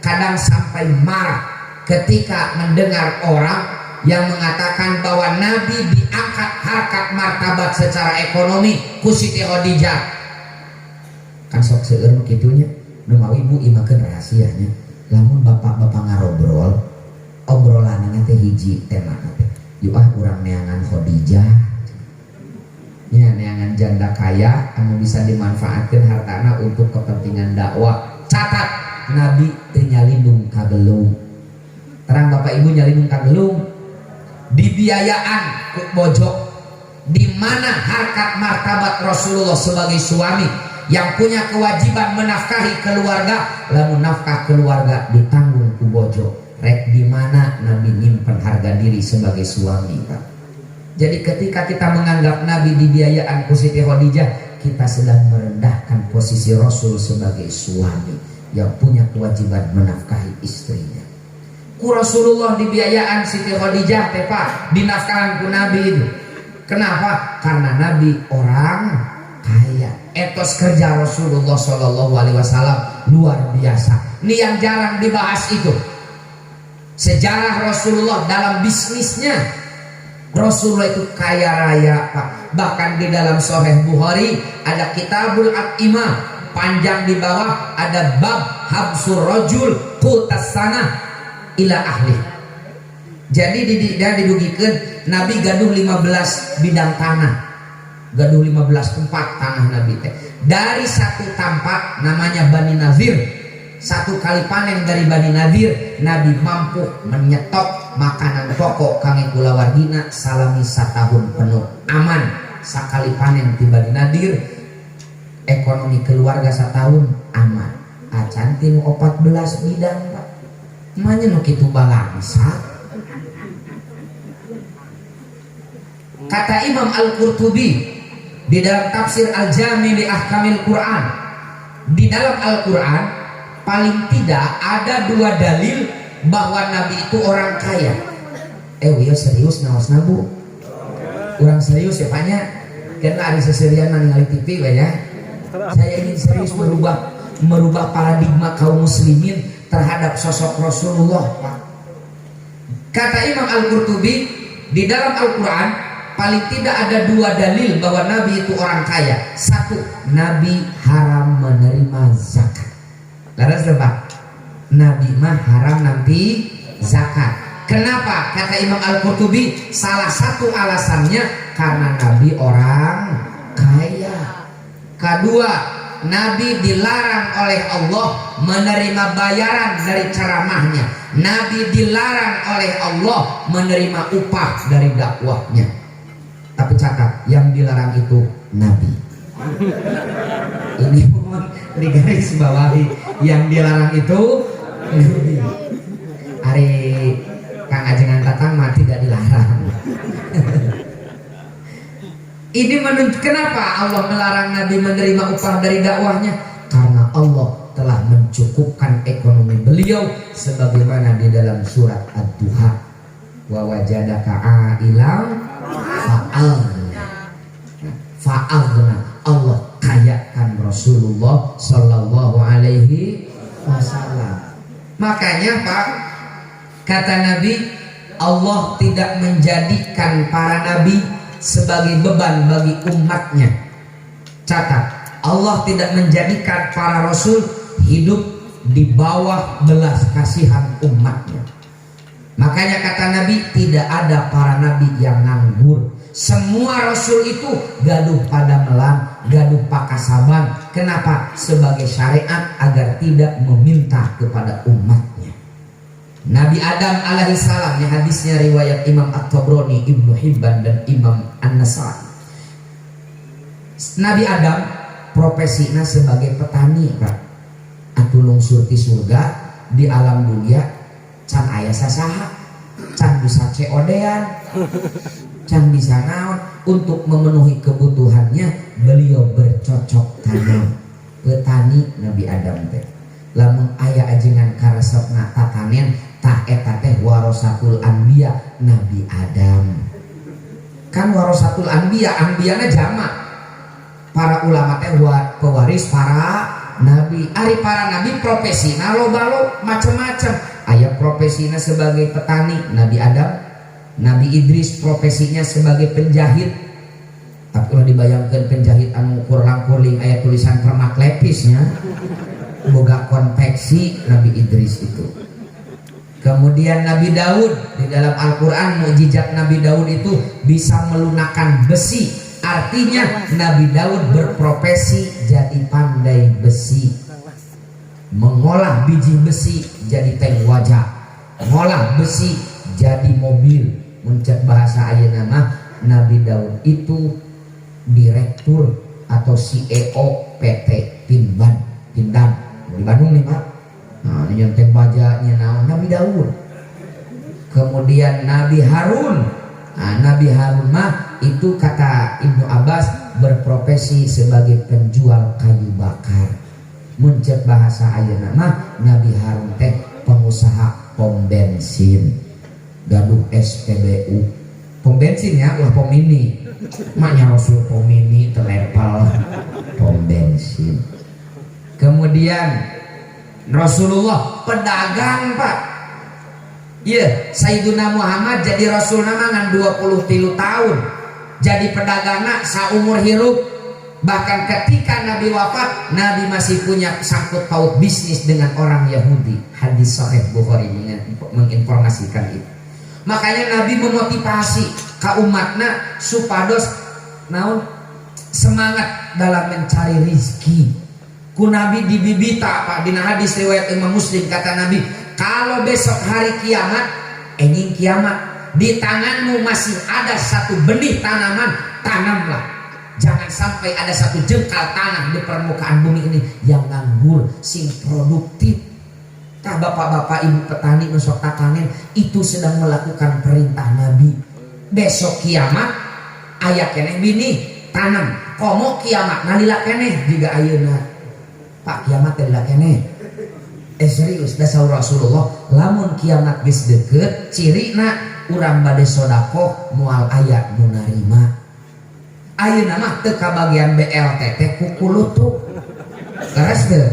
kadang sampai marah ketika mendengar orang yang mengatakan bahwa Nabi diangkat harkat martabat secara ekonomi ku Siti Khadijah. Kan sok seueur kitunya, nu mau ibu imakeun rahasianya. Lamun bapak-bapak ngarobrol, obrolanna teh hiji tema teh. Yuk urang neangan Khadijah. Ya, neangan janda kaya anu bisa dimanfaatkan hartana untuk kepentingan dakwah. Catat, Nabi teu nyalindung kagelung. Terang bapak ibu nyalindung kagelung. Dibiayaan ku bojok, di mana harkat martabat Rasulullah sebagai suami yang punya kewajiban menafkahi keluarga, lalu nafkah keluarga ditanggung ku bojok. Rek di mana Nabi nyimpen harga diri sebagai suami, Pak. Jadi ketika kita menganggap Nabi dibiayaan ku Siti Khadijah, kita sedang merendahkan posisi Rasul sebagai suami yang punya kewajiban menafkahi istrinya. Ku Rasulullah dibiayaan Siti Khadijah teh Pak, dinafkahan ku Nabi itu. Kenapa? Karena Nabi orang kaya. Etos kerja Rasulullah SAW luar biasa. Ini yang jarang dibahas itu. Sejarah Rasulullah dalam bisnisnya. Rasulullah itu kaya raya Pak. Bahkan di dalam Sahih Bukhari ada Kitabul At'imah, panjang di bawah ada bab habsur rajul qutas sana ila ahli. Jadi dia didugikeun Nabi gaduh 15 bidang tanah. Gaduh 15 tempat tanah Nabi teh. Dari satu tempat namanya Bani Nazir, satu kali panen dari Bani Nadir, Nabi mampu menyetok makanan pokok kangge kulawargina salami satahun penuh aman. Sakali panen di Bani Nadir, ekonomi keluarga setahun aman. Acan tim 14 bidang Pak. Manya nu kitu balangsa. Kata Imam Al-Qurtubi di dalam tafsir Al-Jami' li Ahkamil Quran, di dalam Al-Quran paling tidak ada 2 dalil bahwa Nabi itu orang kaya. Ya serius naos nabu. Orang serius ya Paknya. Karena ada seserian ningali TV ya. Saya ingin serius merubah paradigma kaum muslimin terhadap sosok Rasulullah Pak. Kata Imam Al-Qurtubi di dalam Al-Quran paling tidak ada 2 dalil bahwa Nabi itu orang kaya. 1, Nabi haram menerima zakat. Laras Pak, Nabi mah haram nanti zakat. Kenapa? Kata Imam Al-Qurtubi, salah satu alasannya karena Nabi orang kaya. Kedua, Nabi dilarang oleh Allah menerima bayaran dari ceramahnya. Nabi dilarang oleh Allah menerima upah dari dakwahnya. Tapi catat, yang dilarang itu Nabi. Ini mohon digaris bawahi, yang dilarang itu Nabi. Hari Kang Ajengan datang mati tidak dilarang. Ini menunjukkan kenapa Allah melarang Nabi menerima upah dari dakwahnya, karena Allah telah mencukupkan ekonomi beliau sebagaimana di dalam surat Ad-Duha, wa wajadaka a'ilam fa'alna. Allah kayakan Rasulullah sallallahu alaihi wasallam. Makanya Pak, kata Nabi, Allah tidak menjadikan para nabi sebagai beban bagi umatnya. Catat, Allah tidak menjadikan para rasul hidup di bawah belas kasihan umatnya. Makanya kata Nabi, tidak ada para nabi yang nganggur. Semua rasul itu gaduh pada melang, gaduh pakasaban. Kenapa? Sebagai syariat agar tidak meminta kepada umatnya. Nabi Adam alaihissalam, yang hadisnya riwayat Imam At-Tabrani, Ibnu Hibban dan Imam An-Nasai. Nabi Adam profesinya sebagai petani Pak. Atuh lungsur ti surga di alam dunia can aya sasaha, can bisa ceodean, can bisa naon. Untuk memenuhi kebutuhannya beliau bercocok tanam. Petani Nabi Adam teh lamun aya ajengan karesepna tatanen tah eta teh warasatul anbiya Nabi Adam. Kan warasatul anbiya, anbiyana jamak. Para ulama teh pewaris para nabi. Ari para nabi profesina loba macam-macam. Aya profesina sebagai petani Nabi Adam. Nabi Idris profesinya sebagai penjahit. Tapi kalau dibayangkan penjahit anu kurlang-kurling aya tulisan permak lepisnya, boga konveksi Nabi Idris itu. Kemudian Nabi Daud di dalam Al-Quran mukjizat Nabi Daud itu bisa melunakkan besi. Artinya Nabi Daud berprofesi jadi pandai besi, mengolah biji besi jadi tank wajah, mengolah besi jadi mobil. Mencet bahasa ayeuna mah Nabi Daud itu direktur atau CEO PT Pindam di Bandung nih Pak. Nah, ini nyontek bajanya Nabi Daud. Kemudian Nabi Harun. Nah, Nabi Harun mah itu kata Ibnu Abbas berprofesi sebagai penjual kayu bakar. Mencet bahasa ayeuna mah Nabi Harun teh pengusaha pom bensin. Gaduh SPBU. Pom bensinnya ulah pom mini. Maknya Rasul pom mini terlepal pom bensin. Kemudian Rasulullah pedagang Pak. Iya, Sayyiduna Muhammad jadi Rasul nama ngan 23 tahun. Jadi pedagangna saumur hirup. Bahkan ketika Nabi wafat, Nabi masih punya sangkut paut bisnis dengan orang Yahudi. Hadis Sahih Bukhari menginformasikan itu. Makanya Nabi memotivasi kaum umatna supados naon semangat dalam mencari rizki. Ku Nabi dibibita Pak dina hadis riwayat Imam Muslim kata Nabi, kalau besok hari kiamat, enjing kiamat, di tanganmu masih ada satu benih tanaman, tanamlah. Jangan sampai ada satu jengkal tanah di permukaan bumi ini yang nganggur, sing produktif. Tah bapak-bapak ibu petani nusok tatanen itu sedang melakukan perintah Nabi. Besok kiamat aya keneh bini tanam, komo kiamat nalila keneh juga ayeuna. Pak kiamat teh lila keneh. Serius da saur Rasulullah lamun kiamat geus deukeut cirina urang bade sodaqoh moal aya nu narima. Ayeuna mah teu kabagian BLT teh kukulutuk. Leres teu?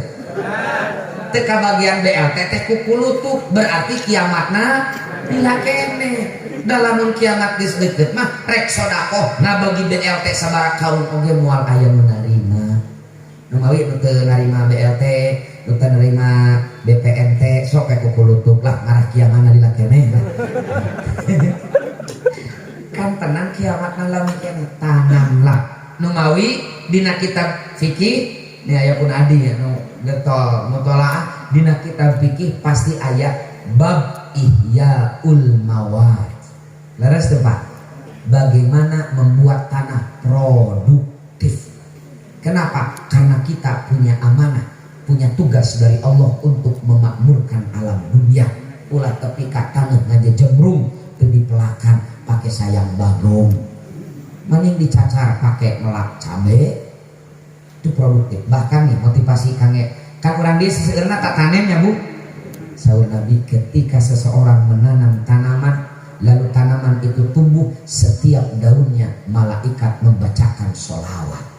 Teu kabagian BLT teh kukulutuk berarti kiamatna lila keneh. Da lamun kiamat geus deukeut mah rek sodaqoh ngabagi BLT sabaraha kaum oge moal aya nu narima. Nu mawi nu teu narima BLT, nu teu narima BPNT sok kayak kukulutuk lah ngarah kiamatna lila keneh. Kan tenang kiamatna lamun keneh tanamlah. Nu mawi dina kitab fikih nih aya pun adi ya nu getol mutolaah dina kitab fikih pasti aya bab ihyaul mawad. Leres teu Pak? Bagaimana membuat tanah produktif. Kenapa? Karena kita punya amanah, punya tugas dari Allah untuk memakmurkan alam dunia. Ulah tepi ka tanah ngajejembrung teu dipelakan pakai sayang bagong. Mending dicacar pakai melak cabe. Itu produktif. Bahkan nih motivasi kange kan urang dia sesegerna tatanen ya Bu. Saur Nabi ketika seseorang menanam tanaman lalu tanaman itu tumbuh, setiap daunnya malaikat membacakan sholawat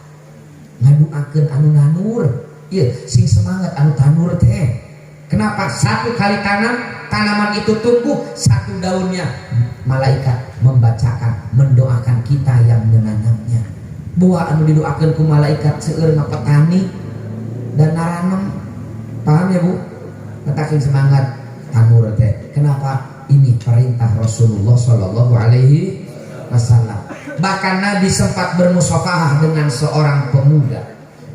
ngaduakeun anu nanur. Iya sing semangat anu tanur teh. Kenapa? Satu kali tanam tanaman itu tumbuh, satu daunnya malaikat membacakan mendoakan kita yang menanamnya. Buah anu didoakeun ku malaikat seueur na petani dan naranem. Paham ya Bu? Ngetakeun semangat tanur teh. Kenapa? Ini perintah Rasulullah Shallallahu Alaihi Wasallam. Bahkan Nabi sempat bermusafahah dengan seorang pemuda.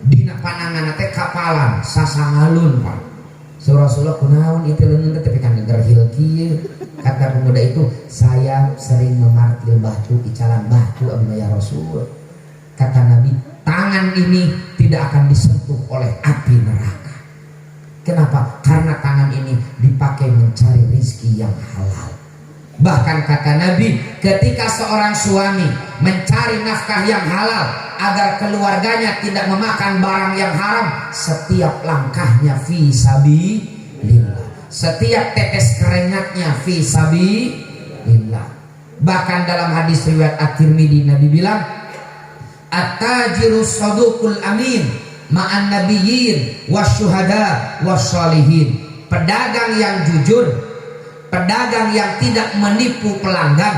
Dina panangan teh kapalan sasangalun Pak. Rasulullah kunaon itu leungeun teh tapi kan gerhil kieu. Kata pemuda itu, saya sering memartil batu icalan batu abdi ya Rasul. Kata Nabi, tangan ini tidak akan disentuh oleh api neraka. Kenapa? Karena tangan ini dipakai mencari rizki yang halal. Bahkan kata Nabi, ketika seorang suami mencari nafkah yang halal agar keluarganya tidak memakan barang yang haram, setiap langkahnya fi sabilillah, setiap tetes keringatnya fi sabilillah. Bahkan dalam hadis riwayat At-Tirmidzi, Nabi bilang, at-tajirus saduqul amin ma'an nabiyyin wasyuhada wassalihin. Pedagang yang jujur, pedagang yang tidak menipu pelanggan,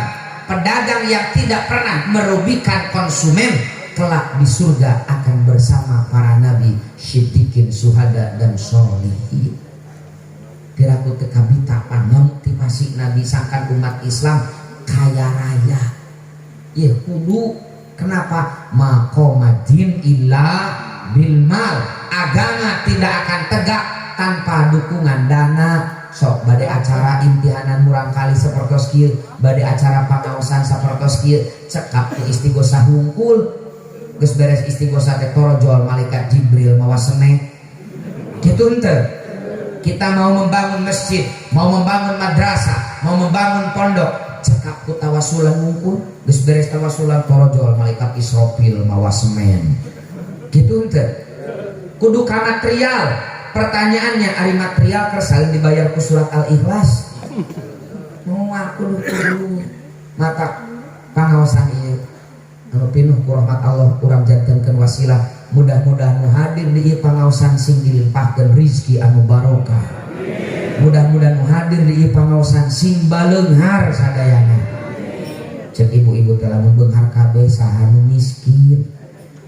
pedagang yang tidak pernah merugikan konsumen, kelak di surga akan bersama para nabi, siddiqin, syuhada dan sholihin. Tiraku tekabita panon tipasi nabi sangkan umat Islam kaya raya. Ya kudu, kenapa? Maqamadin illa bil mal. Agama tidak akan tegak tanpa dukungan dana. Sok badai acara imtihanan murang kali sapertos kieu, badai acara pangaosan sapertos kieu, cekap ke istighosah hungkul, geus beres istighosah teh torojol malaikat Jibril mawa seneh. Kitu henteu. Kita mau membangun masjid, mau membangun madrasah, mau membangun pondok, cekap ku tawasulan hungkul, geus beres tawasulan torojol malaikat Israfil mawa semen. Kitu henteu. Kudu ka material. Pertanyaannya, ari material kersalin dibayar ku surat Al-Ikhlas. Moal kudu mata pangaosan ieu anu pinuh ku rahmat Allah, urang jantenkeun wasilah, mudah-mudahan nu hadir di ieu pangaosan sing dilimpahkeun rezeki anu barokah. Mudah-mudahan nu hadir di ieu pangaosan sing baleunghar sadayana. Cek ibu-ibu teh lamun beunghar kabeh saha nu miskin,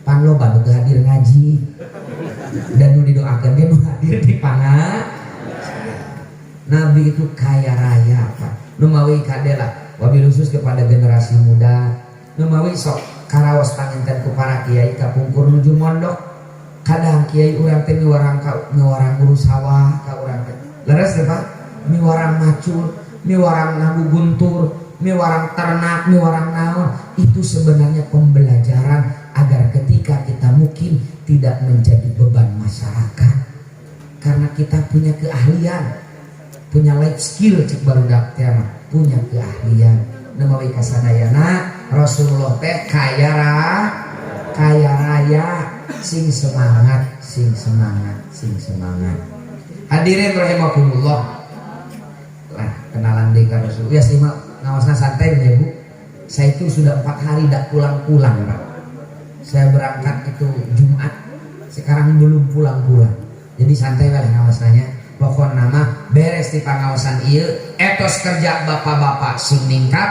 pan loba nu hadir ngaji. Dan nu didoakan dia nu hadir di pangan. Nabi itu kaya raya Pak. Nu mawi kadela wabil khusus kepada generasi muda, nu mawi sok karaos panginten ku para kiai kapungkur nuju mondok. Kadang kiai urang teh miwarang guru sawah ka urang teh. Leres teh Pak, miwarang macul, miwarang nabu guntur, miwarang ternak, miwarang naon. Itu sebenarnya pembelajaran agar ketika kita mungkin tidak menjadi beban masyarakat, karena kita punya keahlian, punya life skill, cek barudak teh punya keahlian. Nemawi kasadayana Rasulullah teh kaya raya, sing semangat. Hadirin rahimakumullah. Lah kenalan deui ka Rasul. Ya sih ngawasna santai ya Bu. Saya itu sudah 4 hari tidak pulang-pulang Pak. Saya berangkat itu Jumat, sekarang belum pulang-pulang. Jadi santai lah ngawasanya. Pokok nama beres di pangawasan ieu, etos kerja bapak-bapak sing ningkat,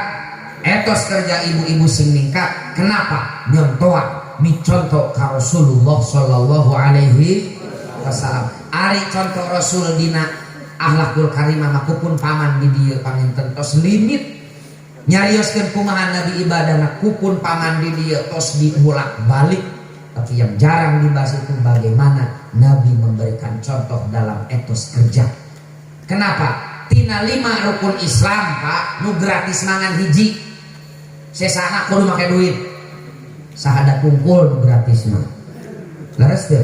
etos kerja ibu-ibu sing ningkat. Kenapa? Nyontoan, micontoh ka Rasulullah sallallahu alaihi wasallam. Ari contoh Rasul dina akhlakul karimah makupun paman di dieu panginten tos limit. Nyarioskeun kumaha Nabi ibadahna kupun paman di dieu tos dibolak-balik. Tapi yang jarang dibahas itu bagaimana Nabi memberikan contoh dalam etos kerja. Kenapa? Tina 5 rukun Islam Pak, nu gratis mangan hiji. Sesana kudu make duit. Sahada kumpul nu gratis mah. Leres teu?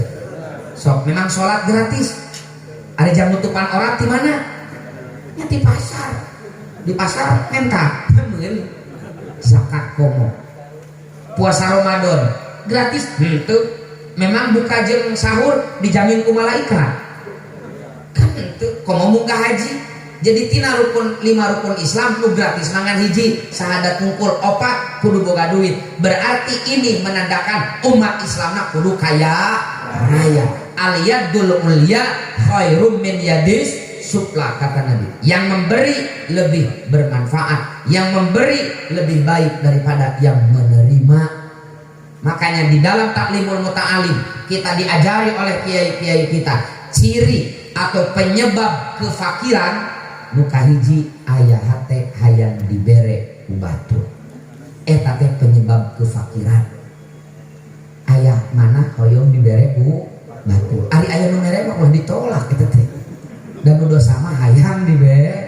Sok memang sholat gratis. Ada jam tutupan orang di mana? Ya di pasar. Di pasar mentak. Zakat komo. Puasa Ramadan gratis. Itu memang buka jeung sahur dijamin ku malaikat. Kan itu komo munggah haji. Jadi tina rukun 5 rukun Islam nu gratis mangan hiji, sahadat mungkul 4 kudu boga duit. Berarti ini menandakan umat Islamna kudu kaya raya. Aliyadul ulya khairum min yadis supla, kata Nabi. Yang memberi lebih bermanfaat, yang memberi lebih baik daripada yang menerima. Makanya di dalam taklimul muta'alim kita diajari oleh kiai-kiai kita ciri atau penyebab kefakiran. Nuka hiji ayah hate hayang dibere ubatu. Eta teh penyebab kefakiran. Ayah mana hoyong dibere ku batu. Ari ayah nu mere mah ditolak kita teh. Dan udah sama hayang dibere.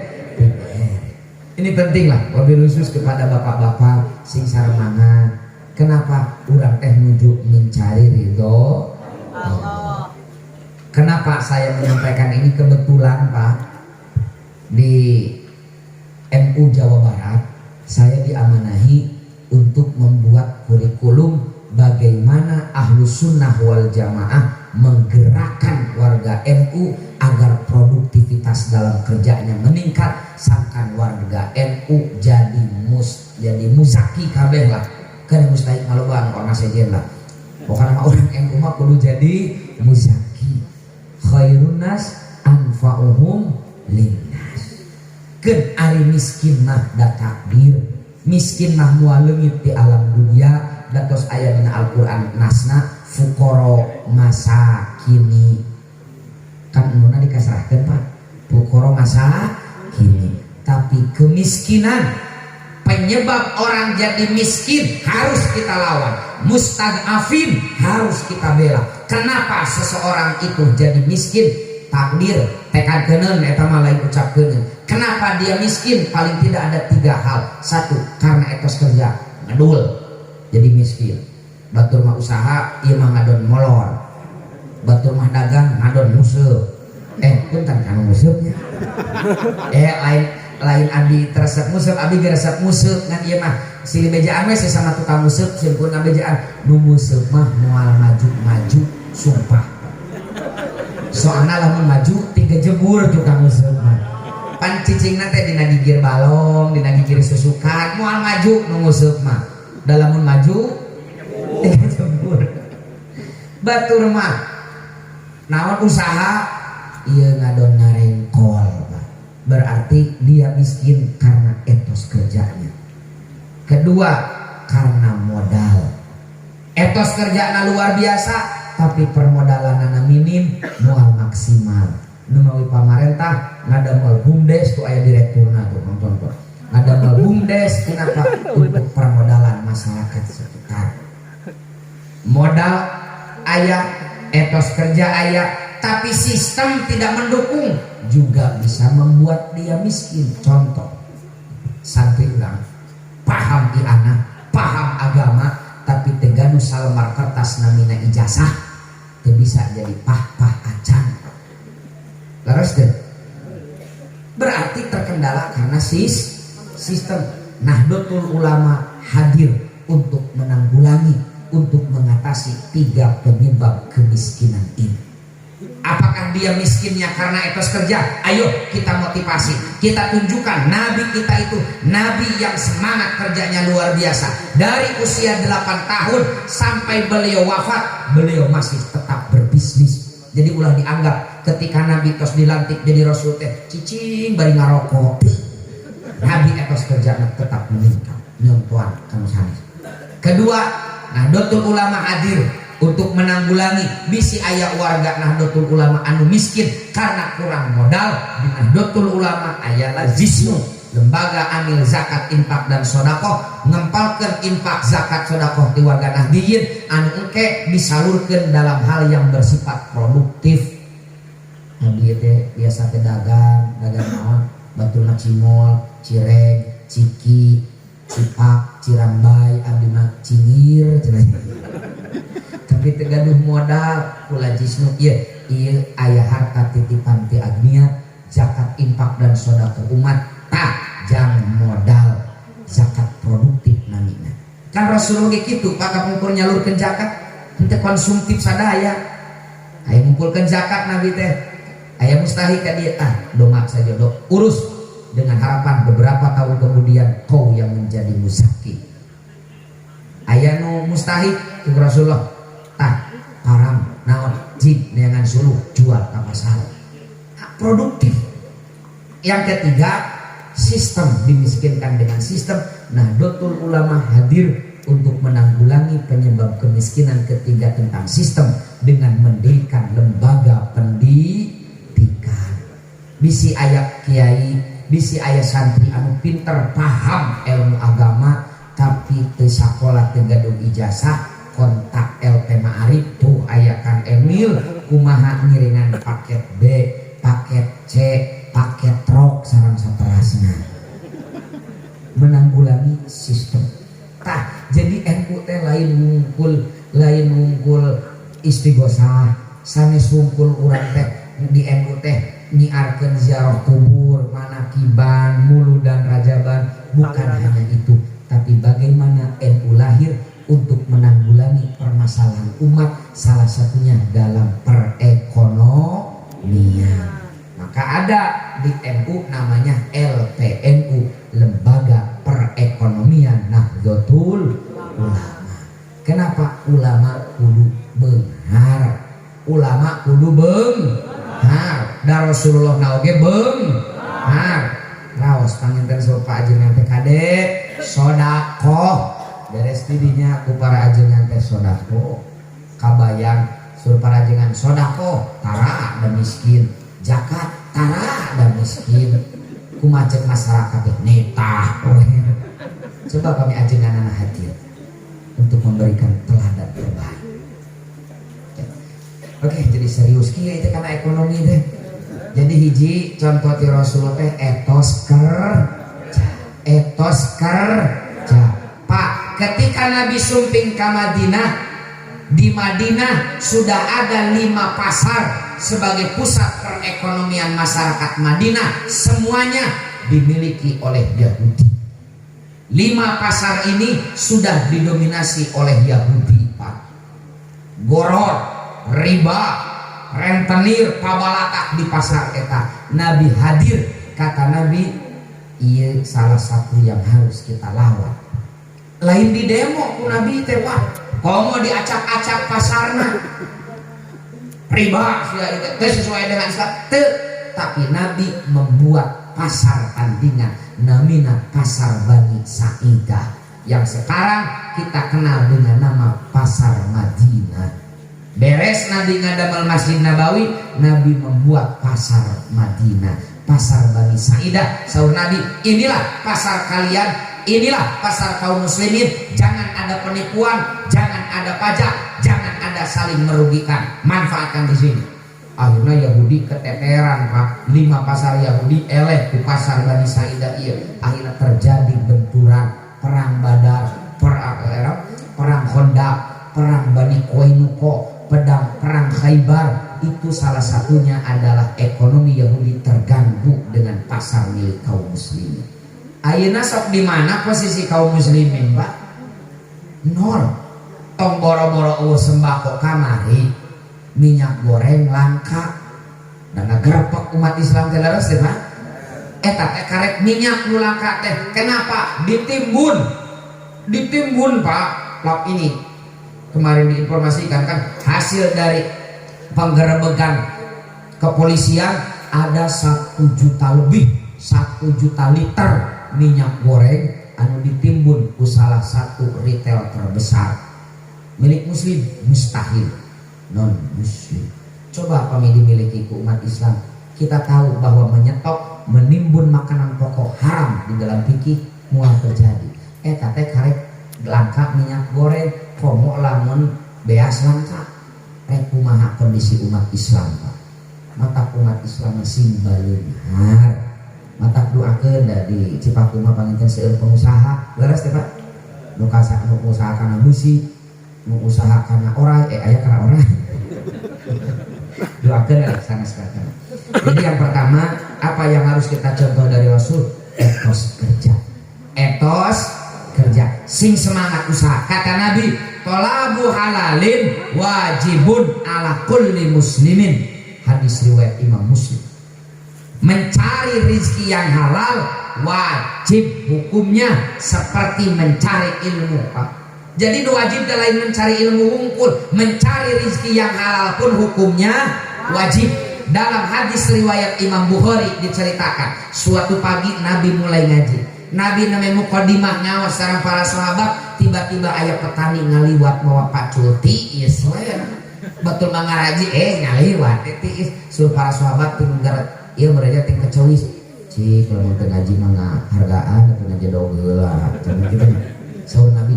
Ini penting lah, wabil khusus kepada bapak-bapak sing sarmangan. Kenapa urang teh nuju mencari ridho Allah. Kenapa saya menyampaikan ini? Kebetulan Pak, di MU Jawa Barat saya diamanahi untuk membuat kurikulum bagaimana Ahlus Sunnah wal Jamaah menggerakkan warga NU agar produktivitas dalam kerjanya meningkat, sangkan warga NU jadi muzaki kabeh lah, kan mustahil kalau bang orang sejen lah, pokoknya orang NU mah kudu jadi muzaki. Khairun nas anfa'uhum linnas. Keun ari miskin mah da takdir, miskin mah moal leungit di alam dunia, datos aya dina Al-Qur'an nasna fuqara masakini. Kan umumna dikasarahkeun Pak, fuqara masakini. Tapi kemiskinan penyebab orang jadi miskin harus kita lawan. Mustad'afin harus kita bela. Kenapa seseorang itu jadi miskin? Takdir tekadkeun eta mah lain ucapkeun. Kenapa dia miskin? Paling tidak ada 3 hal. 1, karena etos kerja ngedul jadi miskin. Batur mah usaha ieu mah ngadon molor. Batur mah dagang ngadon museuh. Punten kan museuhnya. Lain abi teresep museuh, abi geresep museuh ngan ieu mah silih bejaan we sesama tukang museuh simpulna bejaan nu museuh mah moal maju-maju sumpah. Soalna lamun maju tiga jebur tukang museuh mah. Pan cicingna teh dina gigir balong, dina gigir susukan, moal maju nu museuh mah. Da lamun maju tiga jebur. Batur mah naon usaha ieu ngadon ngarengkol. Berarti dia miskin karena etos kerjanya. Kedua, karena modal. Etos kerjanya luar biasa, tapi permodalanana minim, moal maksimal. Nu mawi pamarentah ngadamel bumdes tu aya direkturna tuh nonton. Ngadamel bumdes kenapa? Untuk permodalan masyarakat sekitar. Modal aya, etos kerja aya, tapi sistem tidak mendukung, juga bisa membuat dia miskin. Contoh, santri ulang paham anak, paham agama, tapi teganu salemar kertas namina ijazah, teu bisa jadi pah acan. Laras deh. Berarti terkendala karena sistem. Nahdlatul Ulama hadir untuk menanggulangi, untuk mengatasi 3 penyebab kemiskinan ini. Apakah dia miskinnya karena etos kerja? Ayo kita motivasi, kita tunjukkan Nabi kita itu Nabi yang semangat kerjanya luar biasa. Dari usia 8 tahun sampai beliau wafat, beliau masih tetap berbisnis. Jadi ulah dianggap ketika Nabi tos dilantik jadi Rasul teh cicing bari ngarokok. Nabi etos kerjanya tetap meningkat. Nyontohan kanu sanes. Kedua, Nahdlatul Ulama hadir untuk menanggulangi bisi aya warga Nahdlatul Ulama anu miskin karena kurang modal. Di Nahdlatul Ulama aya lazisnu, lembaga amil zakat infak dan sodakoh, ngempalkeun infak zakat sodakoh di warga Nahdiyin anu engke disalurkeun dalam hal yang bersifat produktif. Abdi teh biasa teh dagang naon? Batulna Cimol, Cireng, Ciki, Cipak, Cirambai, abdi mah Cingir cenah. Tapi tegaduh modal kula jisnu ieu aya harta titipan ti agnia, zakat infak dan sedekah umat tak jang modal zakat produktif namina. Kan Rasulullah ge kitu Pak kapungkur nyalurkeun zakat henteu konsumtif sadaya. Aya ngumpulkeun zakat Nabi teh. Aya mustahil ka dieu dongak saja urus dengan harapan beberapa tahun kemudian kau yang menjadi muzaki. Aya nu mustahil ku Rasulullah haram naon jin neangan suluh jual ke pasar. Produktif. Yang ketiga, sistem dimiskinkan dengan sistem. Nahdlatul Ulama hadir untuk menanggulangi penyebab kemiskinan ketiga tentang sistem dengan mendirikan lembaga pendidikan. Bisi aya kiai, bisi aya santri anu pinter paham ilmu agama tapi teu sakola teu gaduh ijazah, kontak LP Ma'arif tuh aya Kang Emil kumaha ngiringan paket B, paket C, paket trok sareng saterasna. Menanggulangi sistem. Jadi NU teh lain ngungkul istighosah sanes sungkul urang teh di NU teh nyiarkeun ziarah kubur, manakiban, muludan, rajaban. Bukan hanya itu, tapi bagaimana NU lahir untuk menanggulangi permasalahan umat, salah satunya dalam perekonomian. Maka ada di NU namanya LPNU, Lembaga Perekonomian Nahdlatul Ulama. Kenapa ulama kudu beunghar? Ulama kudu beunghar. Da Rasulullah naoge beunghar. Raos panginten sopa ajengan teh kade sodaqoh. Beres tidinya ku para ajengan teh sodaqoh. Kabayang sur para ajengan sodaqoh tara dan miskin, zakat tara dan miskin. Kumacet masyarakat teh nitah. Coba kami ajengan anak hadir untuk memberikan teladan terbaik. Oke, jadi serius kieu itu karena ekonomi deh. Jadi hiji contoh ti Rasulullah teh etos kerja. Pak, ketika Nabi sumping ke Madinah, di Madinah sudah ada 5 pasar sebagai pusat perekonomian masyarakat Madinah, semuanya dimiliki oleh Yahudi. 5 pasar ini sudah didominasi oleh Yahudi, Pak. Goror, riba, rentenir, pabalatak di pasar eta. Nabi hadir, kata Nabi, iya salah satu yang harus kita lawan. Lain di demo ku Nabi teh Pak, komo diacak-acak pasarna. Riba sudah sesuai dengan Islam, tapi Nabi membuat pasar tandingan namina pasar Bani Sa'idah yang sekarang kita kenal dengan nama pasar Madinah. Beres Nabi ngadamel Masjid Nabawi, Nabi membuat pasar Madinah, pasar Bani Sa'idah. Saur Nabi, inilah pasar kalian, inilah pasar kaum muslimin. Jangan ada penipuan, jangan ada pajak, jangan ada saling merugikan. Manfaatkan di sini. Akhirnya Yahudi keteteran, Pak. 5 pasar Yahudi eleh di pasar Bani Sa'idah iya. Akhirnya terjadi benturan, perang Badar, perang Khandaq, perang Bani Qainuqa, perang Khaybar. Itu salah satunya adalah ekonomi Yahudi terganggu dengan pasar milik kaum muslimin. Ayeuna sok di mana posisi kaum muslimin, Pak? Nol. Tong boro-boro sembako kamari, minyak goreng langka, dan gerepek umat Islam teh leres teh, Pak. Eta teh karek minyak nu langka teh. Kenapa? Ditimbun, Pak. Lap ini kemarin diinformasikan kan hasil dari penggerebekan kepolisian ada 1 juta lebih, 1 juta liter minyak goreng anu ditimbun ku salah satu retail terbesar milik muslim. Mustahil non muslim. Coba kami dimiliki ku umat Islam. Kita tahu bahwa menyetok, menimbun makanan pokok haram di dalam fikih mual terjadi. Eta teh karek langka minyak goreng, komo lamun beas langka. Kumaha kondisi umat Islam, Pak. Mata umat Islam masih baleunghar. Mata doakeun dari Cipakuma panginten seueur pengusaha. Leres teh, Pak. Nu usaha kana besi, nu usaha kana orai, aya kana orai. Doakeun lah sanes kata. Jadi yang pertama, apa yang harus kita contoh dari Rasul? Etos kerja. Etos kerja. Sing semangat usaha. Kata Nabi, tolabu halalin wajibun ala kulli muslimin. Hadis riwayat Imam Muslim. Mencari rizki yang halal wajib hukumnya seperti mencari ilmu, Pak. Jadi wajib lain mencari ilmu wungkul, mencari rizki yang halal pun hukumnya wajib. Dalam hadis riwayat Imam Bukhari diceritakan, suatu pagi Nabi mulai ngaji. Nabi namanya mukadimah ngawas sareng para sahabat, tiba-tiba aya petani ngaliwat bawa pacul tiis we. Betul mangaraji ngaliwat tiis. Suruh para sahabat tinggal ieu mereka ting kecolis. Cik kalau mau ngaji mah hargaan atau ngaji dogeula. Saur Nabi,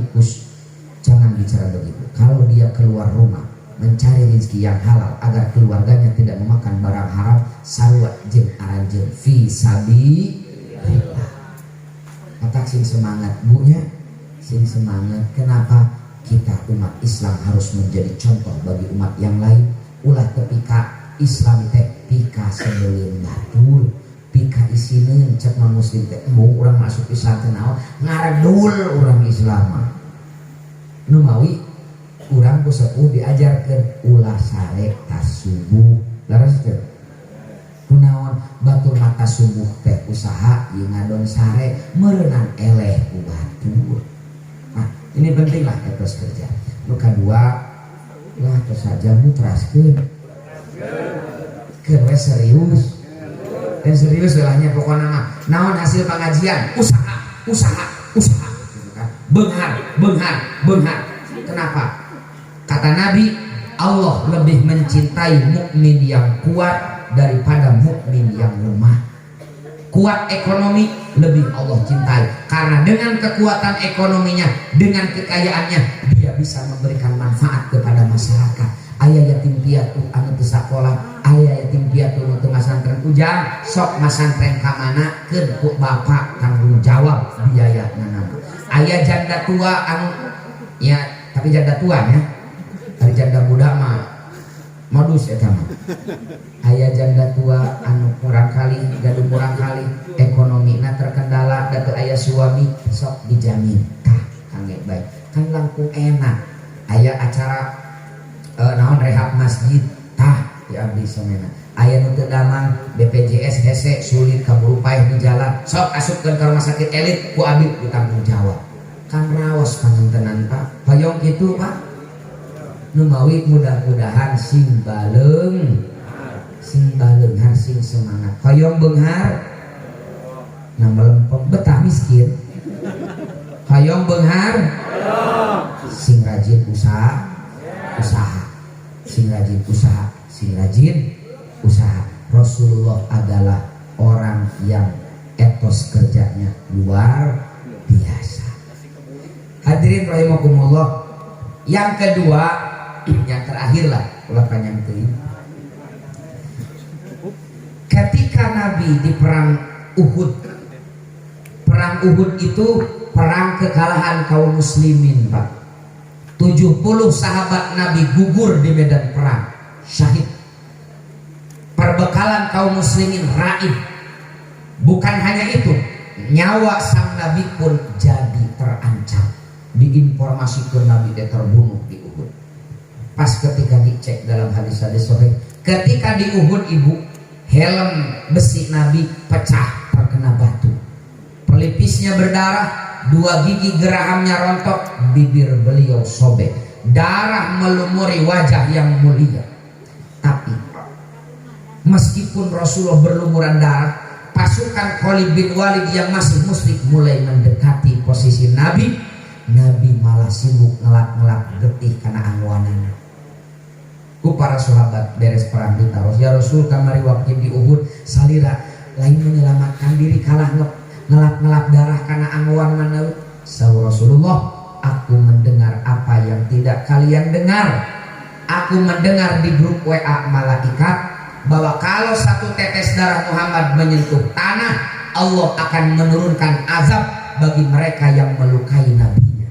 jangan bicara begitu. Kalau dia keluar rumah mencari rezeki yang halal agar keluarganya tidak memakan barang haram, sarua jeung aranjeun fi sabilillah. Kata sing semangat bunya, sing semangat. Kenapa? kita umat Islam harus menjadi contoh bagi umat yang lain. Ulah tepika Islam teh pika sebelum batur, pika isinin cek non muslim teh mau orang masuk Islam teh naon ngaredul orang Islam nu mawi urang ku sepuh diajarkeun ulah sare tas subuh laras teh kunaon batur mata subuh teh usaha ieu ngadon sare meureunang eleh ku batur. Nah ini penting lah etos kerja. Nu kadua lah tos saja mutraskeun kewe serius dan serius belahnya pokoknya mah naon hasil pengajian usaha gitu kan. benghar. Kenapa? Kata Nabi, Allah lebih mencintai mukmin yang kuat daripada mukmin yang lemah. Kuat ekonomi lebih Allah cintai karena dengan kekuatan ekonominya, dengan kekayaannya dia bisa memberikan manfaat kepada masyarakat. Aya yatim piatu anu teu sakola, aya yatim piatu anu teu masantren ujang, sok masantren ka mana keun ku bapak tanggung jawab biayana nama. Aya janda tua anu ya tapi janda tua ya. Ari janda budak mah modus eta mah. Aya janda tua anu kurang kali gaduh kurang kali ekonomina terkendala da teu aya suami sok dijamin tah kangge bae. Kan langkung enak. Aya acara naon rehab masjid tah di abdi somena aya nu teu damang BPJS hese sulit kaburu paeh di jalan sok asupkeun ka rumah sakit elit ku abdi ditanggung jawab kan raos pangantenan Pak hoyong kitu Pak nu mawi mudah-mudahan sing baleung sing semangat hoyong beunghar na melempem betah miskin hoyong beunghar sing rajin usaha sing rajin usaha. Rasulullah adalah orang yang etos kerjanya luar biasa. Hadirin rahimakumullah. Yang kedua, yang terakhir lah ulah panjang teuing. Ketika Nabi di perang Uhud itu perang kekalahan kaum muslimin Pak. 70 sahabat Nabi gugur di medan perang, syahid. Perbekalan kaum muslimin raib. Bukan hanya itu, nyawa sang Nabi pun jadi terancam. Diinformasikan Nabi dia terbunuh di Uhud. Pas ketika dicek dalam hadis-hadis sahih, ketika di Uhud ibu, helm besi Nabi pecah terkena batu. Pelipisnya berdarah. 2 gigi gerahamnya rontok, bibir beliau sobek, darah melumuri wajah yang mulia. Tapi meskipun Rasulullah berlumuran darah, pasukan Khalid bin Walid yang masih musyrik mulai mendekati posisi Nabi. Nabi malah sibuk ngelak-ngelak getih karena angwanan. Ku para sahabat beres perang ditaros, ya Rasul kamari waktu di Uhud salira lain menyelamatkan diri kalah ngelap-ngelap darah karena angwan mana. Saur Rasulullah, aku mendengar apa yang tidak kalian dengar. Aku mendengar di grup WA malaikat bahwa kalau satu tetes darah Muhammad menyentuh tanah, Allah akan menurunkan azab bagi mereka yang melukai nabinya.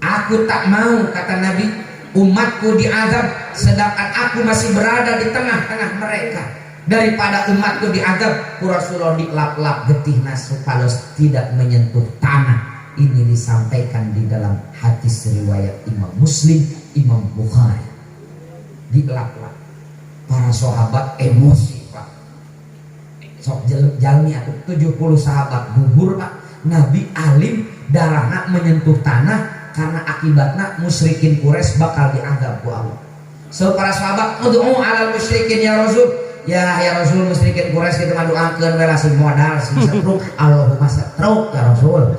Aku tak mau, kata Nabi, umatku diazab sedangkan aku masih berada di tengah-tengah mereka. Daripada umatku diazab, Rasulullah dilap-lap getih supaya tidak menyentuh tanah. Ini disampaikan di dalam hadis riwayat Imam Muslim, Imam Bukhari. Dilap-lap. Para sahabat emosi Pak. Sok jalmi aku 70 sahabat gugur Pak. Nabi alim darahna menyentuh tanah karena akibatnya musyrikin Quraisy bakal diazab ku Allah. So para sahabat ud'u alal musyrikin ya Rasul. Ya Rasul musyrikin Quraisy kita ngaduakeun we lasih modal sing setruk Allahumma setruk ya Rasul.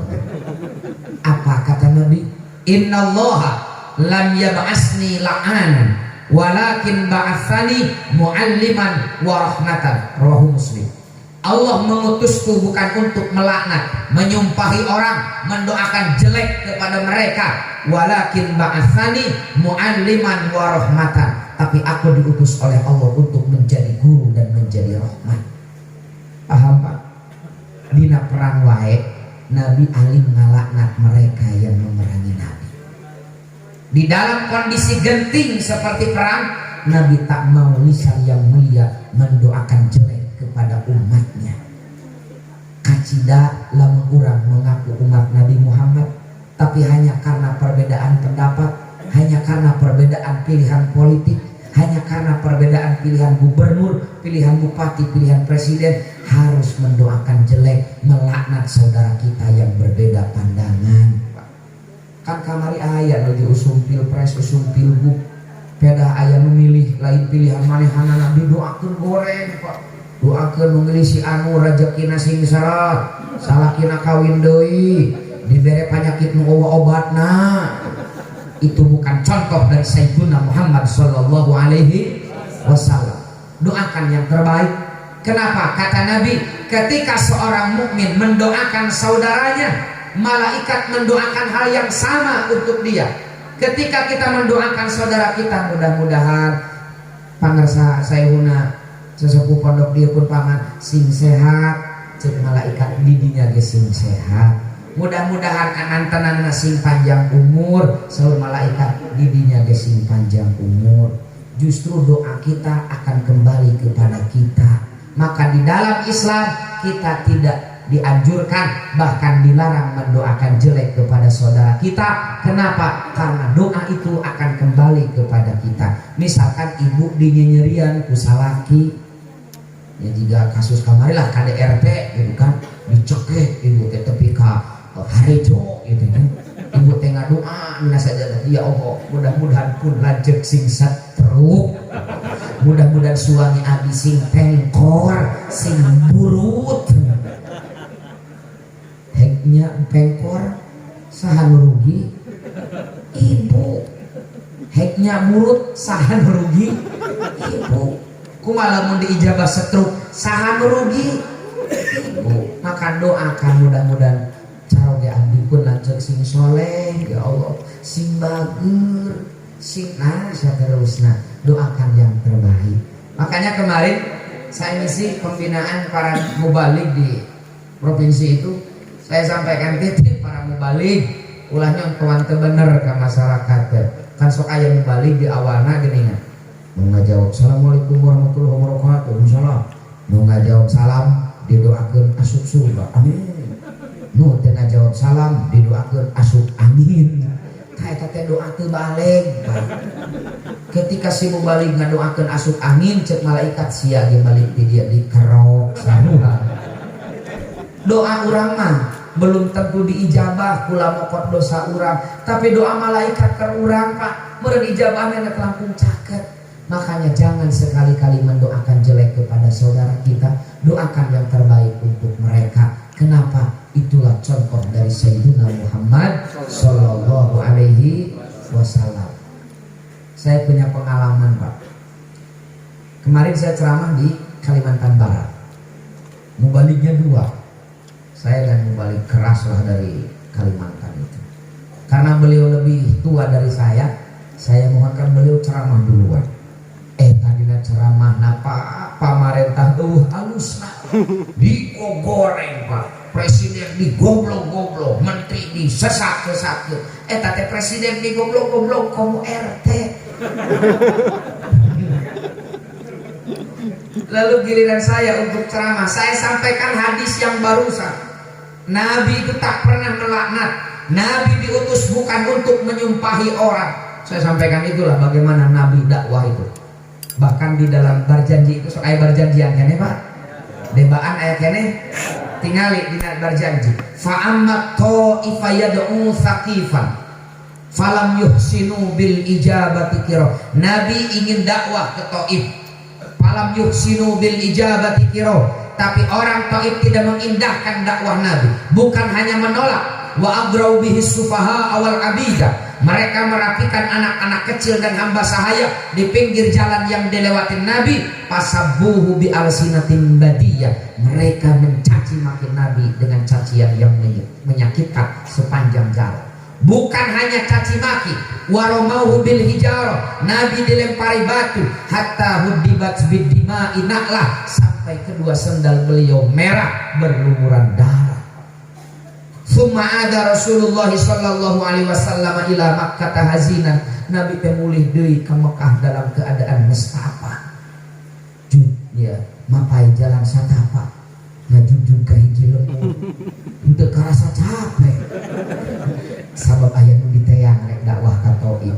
Apa kata Nabi? Innallaha lam yab'asni la'anan walakin ba'atsani mu'alliman wa rahmatan. Rawahu Muslim. Allah mengutusku bukan untuk melaknat, menyumpahi orang, mendoakan jelek kepada mereka, walakin ba'atsani mu'alliman wa rahmatan. Tapi aku diutus oleh Allah untuk menjadi guru dan menjadi rahmat. Paham Pak? Dina perang wae Nabi alim ngalaknat mereka yang memerangi Nabi. Di dalam kondisi genting seperti perang, Nabi tak mau lisan yang mulia mendoakan jelek kepada umatnya. Kacida lamun urang mengaku umat Nabi Muhammad, tapi hanya karena perbedaan pendapat, hanya karena perbedaan pilihan politik, hanya karena perbedaan pilihan gubernur, pilihan bupati, pilihan presiden, harus mendoakan jelek, melaknat saudara kita yang berbeda pandangan. Kan kamari ayat lagi usum pilpres, usum pilgub, pedah ayat memilih lain pilihan manehanana didoakeun goreng Pak. Doakeun memilih si anu rezekina sing sarat, salakina kawin deui, dibere penyakit nu obatna. Itu bukan contoh dari Sayyidina Muhammad sallallahu alaihi wasallam. Doakan yang terbaik. Kenapa? Kata Nabi, ketika seorang mukmin mendoakan saudaranya, malaikat mendoakan hal yang sama untuk dia. Ketika kita mendoakan saudara kita, mudah-mudahan pangarsa sayuna sesepuh pondok dia pun pangan sing sehat, cek malaikat didinya ge sing sehat. Mudah-mudahan anantenanna sing panjang umur, saur malaikat didinya ge sing panjang umur. Justru doa kita akan kembali kepada kita. Maka di dalam Islam kita tidak dianjurkan, bahkan dilarang mendoakan jelek kepada saudara kita. Kenapa? Karena doa itu akan kembali kepada kita. Misalkan ibu dinyenyerian kusalaki, ya jika kasus kamarilah KDRT gitu kan, dicekek ibu teh tepi ka harejo gitu kan, ibu teh ngadoa mina saja, ya Allah mudah-mudahan pun lanjut sing satruk, mudah-mudahan suami abi sing pengkor, sing burut. Heknya pengkor sahan rugi ibu, heknya murut sahan rugi ibu, kumaha lamun diijabah setruk sahan rugi ibu. Maka doakan mudah-mudahan caroge abdi pun lanjut sing soleh, ya Allah sing bager, sing saterusna. Doakan yang terbaik. Makanya kemarin saya ngisi pembinaan para mubalik di provinsi itu, saya sampaikan titip para mubalik, ulahnya kawan bener ke masyarakat. Kan sok aya mubalik di awalna geuningan, mau ngajawab assalamualaikum warahmatullahi wabarakatuh, insyaallah mau ngajawab salam didoakeun asup surga, amin. Nu teu ngajawab salam didoakeun asup angin. Kayak teh doa teu balik. Ketika si mubalik ngadoakeun asup angin, cek malaikat sia ge balik di dia dikerok saruha. Doa urang mah belum tentu diijabah kula mokot dosa urang, tapi doa malaikat ke urang Pak meureun ijabahna geus langkung caket. Makanya jangan sekali-kali mendoakan jelek kepada saudara kita, doakan yang terbaik untuk mereka. Kenapa? Itulah contoh dari Sayyidina Muhammad sallallahu alaihi wasallam. Saya punya pengalaman Pak. Kemarin saya ceramah di Kalimantan Barat. Mubaliknya dua. Saya dan mubalik keras lah dari Kalimantan itu. Karena beliau lebih tua dari saya mohonkan beliau ceramah duluan. Tadinya ceramah napa pamarentah halus digoreng Pak. Presiden digoblok-goblok, menteri disesak-sesak. Teh presiden digoblok-goblok kamu RT. Lalu giliran saya untuk ceramah, saya sampaikan hadis yang barusan. Nabi itu tak pernah melaknat. Nabi diutus bukan untuk menyumpahi orang. Saya sampaikan itulah bagaimana Nabi dakwah itu. Bahkan di dalam berjanji itu ayat berjanjian kene Pak. Debaan ayat kene tingali dina berjanji. Fa amma ta'ifa yad'u thaqifan falam yuhsinu bil ijabati kira. Nabi ingin dakwah ke Taif. Falam yuhsinu bil ijabati kira. Tapi orang Taif tidak mengindahkan dakwah Nabi. Bukan hanya menolak, wa adrau bihi sufaha awal abida. Mereka merapikan anak-anak kecil dan hamba sahaya di pinggir jalan yang dilewatin Nabi. Pasabbuhu bi alsinatin badiyah. Mereka mencaci maki Nabi dengan cacian yang menyakitkan sepanjang jalan. Bukan hanya caci maki, waromauhu bil hijarah. Nabi dilempari batu hatta hudibat biddima inaklah, sampai kedua sendal beliau merah berlumuran darah. Summa ada Rasulullah sallallahu alaihi wasallam ila Makkah hazinan. Nabi teh mulih deui ka Mekah dalam keadaan mestapa. Ya, mapai jalan satapa. Ngajujug ka hiji leumpur. Henteu karasa capek. Sabab aya nu diteang rek dakwah ka tauhid.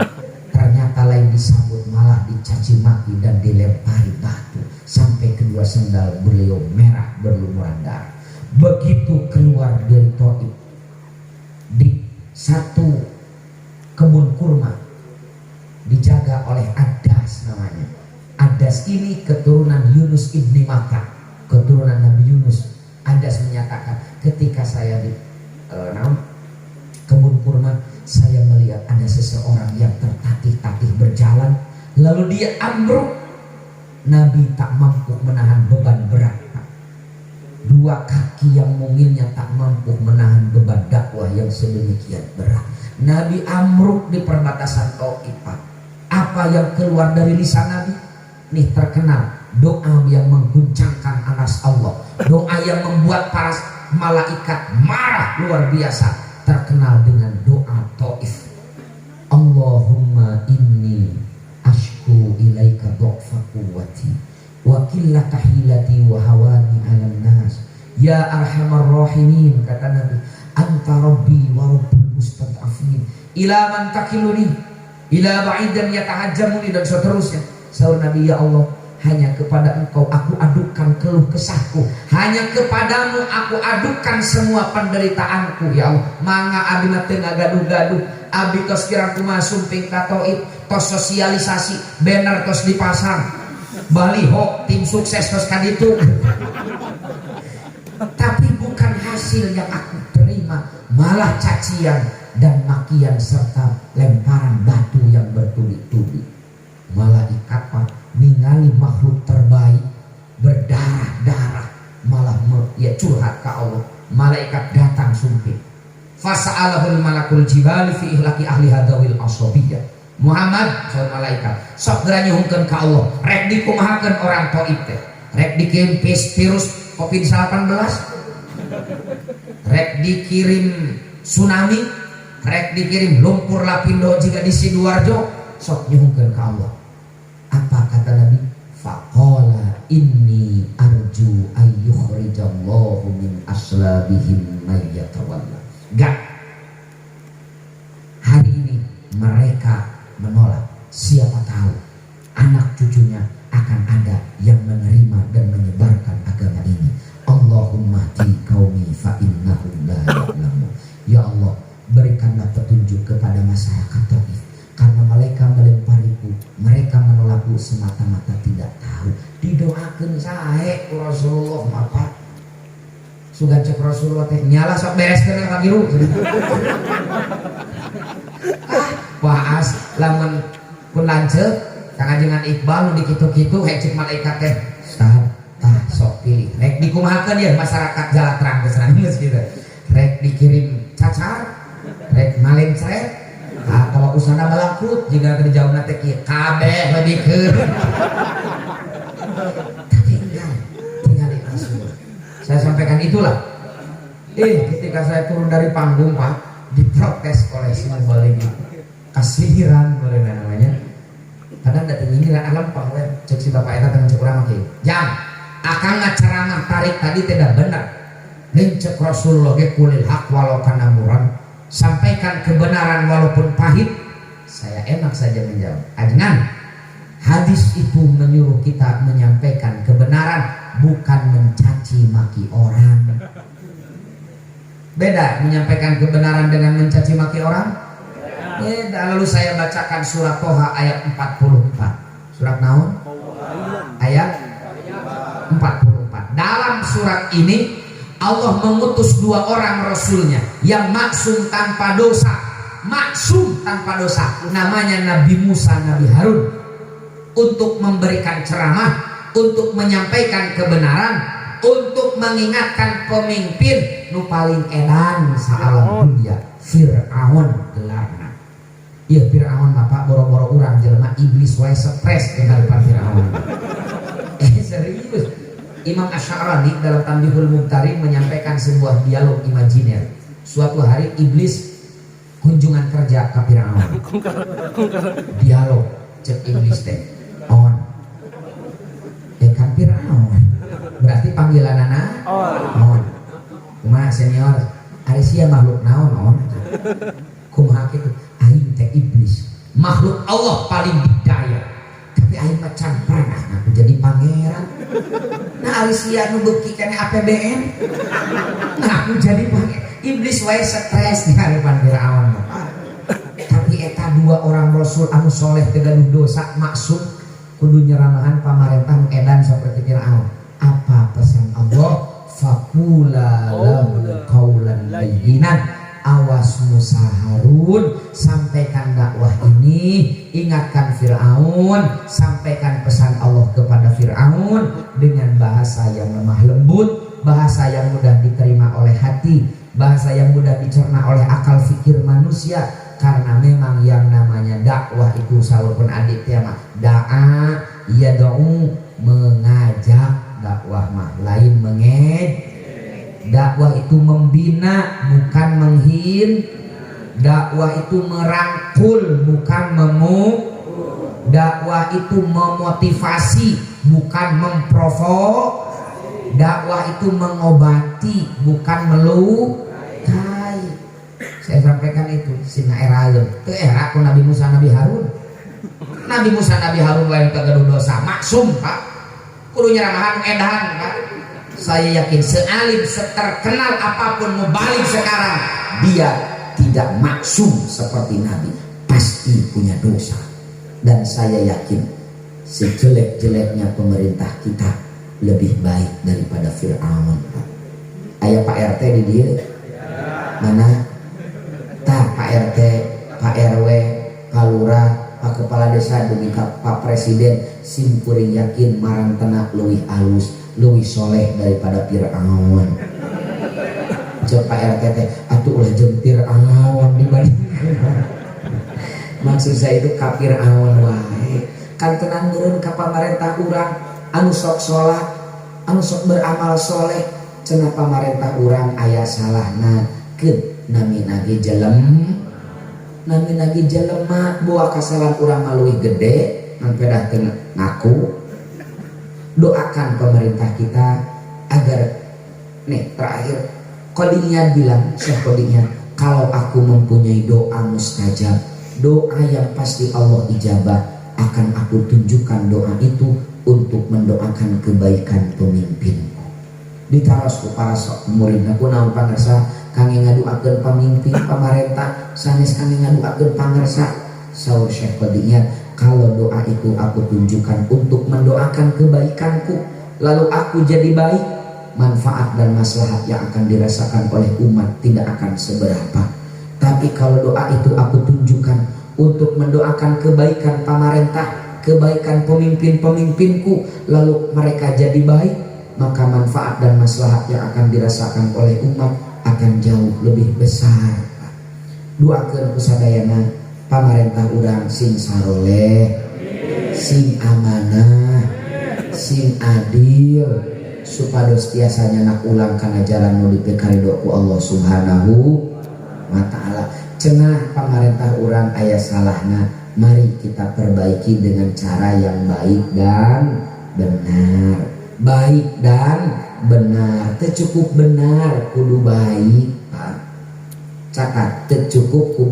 Ternyata lain disambut malah dicaci maki dan dilempari batu sampai kedua sendal beliau merah berlumuran darah. Begitu keluar dari Taif di satu kebun kurma dijaga oleh Adas namanya. Adas ini keturunan Yunus ibni Matta, keturunan Nabi Yunus. Adas menyatakan ketika saya di kebun kurma, saya melihat ada seseorang yang tertatih-tatih berjalan, lalu dia ambruk. Nabi tak mampu menahan beban berat. Dua kaki yang mungilnya tak mampu menahan beban dakwah yang sedemikian berat. Nabi amruk di perbatasan Taif. Apa yang keluar dari lisan Nabi? Nih terkenal doa yang mengguncangkan anas Allah, doa yang membuat para malaikat marah luar biasa, terkenal dengan doa Taif. Allahumma inni ashku ilaika dha'fa quwwati wa qillata hilati wa hawani 'alan nas ya arhamar rahimin. Kata Nabi, anta rabbi wa rabbul mustad'afin ila man takiluni ila ba'idan yatahajjamuni, dan seterusnya. Sahur Nabi, ya Allah, hanya kepada Engkau aku adukan keluh kesahku, hanya kepadamu aku adukan semua penderitaanku. Ya Allah, mangga abi mah teu ngagaduh-gaduh, abi tos kirang kumaha sumping ka Taif, tos sosialisasi, banner tos dipasang, baliho tim sukses tos ka ditu. Tapi bukan hasil yang aku terima, malah cacian dan makian serta lemparan batu yang bertubi-tubi. Malaikat ningali makhluk terbaik berdarah-darah malah ya curhat ke Allah. Malaikat datang sumping. Fasa'alahul malakul jibali fi ihlaki ahli hadawil asobiyah. Muhammad sahabat malaikat sok geura nyuhungkeun ka Allah, rek dikumahakeun orang Taif teh, rek dikirim virus COVID-19, rek dikirim tsunami, rek dikirim lumpur lapindo jika di Sidoarjo, sok nyuhungkeun ka Allah. Apa kata Nabi? Faqala inni arju ayyukhrijallahu min aslabihim mayyatawalla. Gak, hari ini mereka menolak, siapa tahu anak cucunya akan ada yang menerima dan menyebarkan agama ini. Allahumma ti qaumi fa innahum la ya'lamun. Ya Allah, berikanlah petunjuk kepada masyarakat Taif, karena mereka melempariku, mereka menolakku semata-mata tidak tahu. Didoakeun sae ku Rasulullah mapa. Sugan cek Rasulullah teh nyala sok bereskeun ka biru. Waas lamun pun lanceuk kangajengan Iqbal nu dikitu-kitu hecik malaikat teh tah sok pilih. Rek dikumahakeun ya masyarakat Jalan Terang geus kitu. Rek dikirim cacar, rek malencret. Nah, kalau usahana balangkut jika kerjaan teh kieu kabeh lebihkeun. Tapi enggak, tinggal Rasul. Saya sampaikan itulah. Ketika saya turun dari panggung Pak, diprotes oleh si Mubalik. Kasihiran boleh namanya. Kadang datang ini alam Pak we cek si bapak eta teh cek urang mah kieu. Jang, akang ngaceramah tarik tadi tidak benar. Lain cek Rasulullah ge kulil haq walau kana muran. Sampaikan kebenaran walaupun pahit. Saya enak saja menjawab. Ajengan, hadis itu menyuruh kita menyampaikan kebenaran, bukan mencaci maki orang. Beda menyampaikan kebenaran dengan mencaci maki orang. Beda. Lalu saya bacakan surat Toha ayat 44. Surat naon? Ayat 44. Dalam surat ini Allah mengutus dua orang rasulnya yang maksum tanpa dosa, maksum tanpa dosa, namanya Nabi Musa, Nabi Harun, untuk memberikan ceramah, untuk menyampaikan kebenaran, untuk mengingatkan pemimpin nu paling edan saalam dunia, Fir'aun gelarna. Iya Fir'aun Bapak boro-boro urang jelema iblis wae stres dengan Fir'aun. Serius. Imam Asy'arani dalam Tanbihul Mubtarin menyampaikan sebuah dialog imajiner. Suatu hari iblis kunjungan kerja ke Firaun. Dialog cek iblis teh on. Kan Firaun. Berarti panggilan anak on. Kumaha senior? Ari sia makhluk naon on. Kumaha kitu? Aing teh iblis. Makhluk Allah paling didaya. Tapi aing mah can pernah aku jadi pangeran. Nah ari sia nu beuki kana APBN. Nah aku jadi pangeran. Iblis wae stres di hadapan Firaun. Tapi eta dua orang rasul anu soleh teu gaduh dosa maksud kudu nyeramahan pamarentah nu edan saperti Firaun. Apa pesan Allah? Faqula lahu qaulan layyinan. Awas Musa Harun, sampaikan dakwah ini, ingatkan Firaun, sampaikan pesan Allah kepada Firaun dengan bahasa yang lemah lembut, bahasa yang mudah diterima oleh hati, bahasa yang mudah dicerna oleh akal fikir manusia. Karena memang yang namanya dakwah itu salaupun aditya mah da'a yad'u, mengajak, dakwah mah lain mengejek. Dakwah itu membina bukan menghin. Dakwah itu merangkul bukan memukul. Dakwah itu memotivasi bukan memprovok. Dakwah itu mengobati bukan melukai. Saya sampaikan itu sina era itu era ku Nabi Musa Nabi Harun. Nabi Musa Nabi Harun lain kagaduh dosa maksum Pak. Kudu nyeramahan edahan Pak. Saya yakin sealim seterkenal apapun mubalik sekarang, dia tidak maksum seperti Nabi, pasti punya dosa. Dan saya yakin sejelek-jeleknya pemerintah kita lebih baik daripada Fir'aun. Ayah Pak RT di dia mana? Tak Pak RT, Pak RW, Pak Lurah, Pak Kepala Desa, demi Pak Presiden, simpuring yakin marang tenak luwih alus, luwih soleh daripada Firaun. Cek Pak RT teh atuh ulah jeung Firaun dibanding. Maksud saya itu ka Firaun wae. Kan tenang nurun ka pamarentah urang anu sok salat, anu sok beramal soleh, cenah pamarentah urang aya salahna keun namina ge jelem. Namina ge jelema boa kasalahan urang mah leuwih gede, ngan pedah teu ngaku. Doakan pemerintah kita agar nih terakhir Qadiyat bilang, Syekh Qadiyat, kalau aku mempunyai doa mustajab, doa yang pasti Allah ijabah, akan aku tunjukkan doa itu untuk mendoakan kebaikan pemimpinku. Ditaros ku para murid aku naon pangarsa kangge ngaduakeun pamimpin pamarentah sanes kangge ngaduakeun pangarsa. Saur Syekh Qadiyat, kalau doa itu aku tunjukkan untuk mendoakan kebaikanku, lalu aku jadi baik, manfaat dan maslahat yang akan dirasakan oleh umat tidak akan seberapa. Tapi kalau doa itu aku tunjukkan untuk mendoakan kebaikan pamarentah, kebaikan pemimpin-pemimpinku, lalu mereka jadi baik, maka manfaat dan maslahat yang akan dirasakan oleh umat akan jauh lebih besar. Doakeun kusadayana pamarentah urang sing saroleh, sing amanah, sing adil, supados tiasanya nak ulang kana jalan nu dipikaridho ku Allah Subhanahu wa taala. Cenah pamarentah urang aya salahna, mari kita perbaiki dengan cara yang baik dan benar. Baik dan benar, teu cukup benar, kudu baik, Pak. Catat, teu cukup ku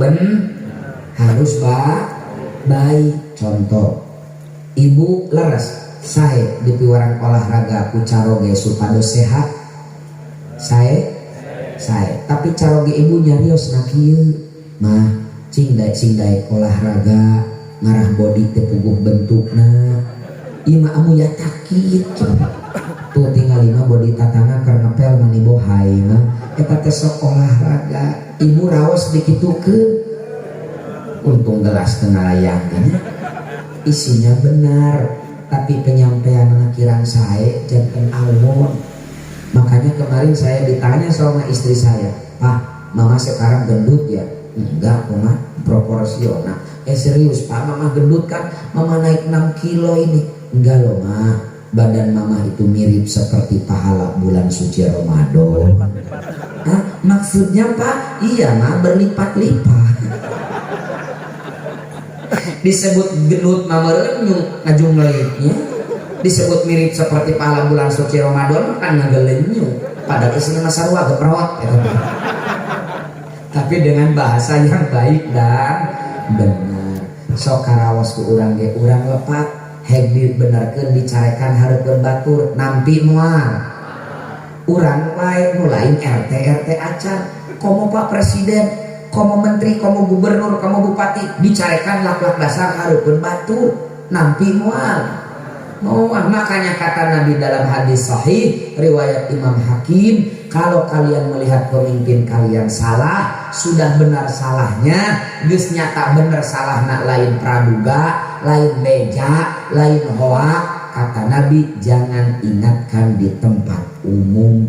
harus baik. Contoh, ibu leres sae di piwarang olahraga ku caroge supados sehat sae tapi caroge ibu nyarios na kieu mah cing daek olahraga ngarah body teh puguh bentukna ieu mah amu ya takit tuh tinggal lima body tatana keur ngepel mani bohay mah eta teh sok olahraga ibu raos dikitukeun. Untung gelas tengah layangnya isinya benar, tapi penyampaian kirang saya jangan almon. Makanya kemarin saya ditanya sama istri saya, Pak, mama sekarang gendut ya? Enggak, mama proporsional. Serius Pak, mama gendut kan? Mama naik 6 kilo ini. Enggak loh Ma, badan mama itu mirip seperti pahala bulan suci Ramadan. Maksudnya Pak? Iya mah berlipat-lipat. Disebut genut mah meureun ngajung ngelitnya. Disebut mirip seperti pahala bulan suci Ramadan kan ngagelenyung. Padahal isinya sarua geprawat gitu. Tapi dengan bahasa yang baik dan benar. Sok karaos ku urang ge urang lepat heg dibenerkeun dicarekan hareupeun batur nampi moal. Urang wae nu lain RT acan komo Pak Presiden, komo menteri, komo gubernur, komo bupati dicarekan lak-lak dasar hareupeun batur nampi moal. Makanya kata Nabi dalam hadis sahih riwayat Imam Hakim, kalau kalian melihat pemimpin kalian salah, sudah benar salahnya, geus nyata benar salahna lain praduga, lain beja, lain hoak, kata Nabi jangan ingatkan di tempat umum,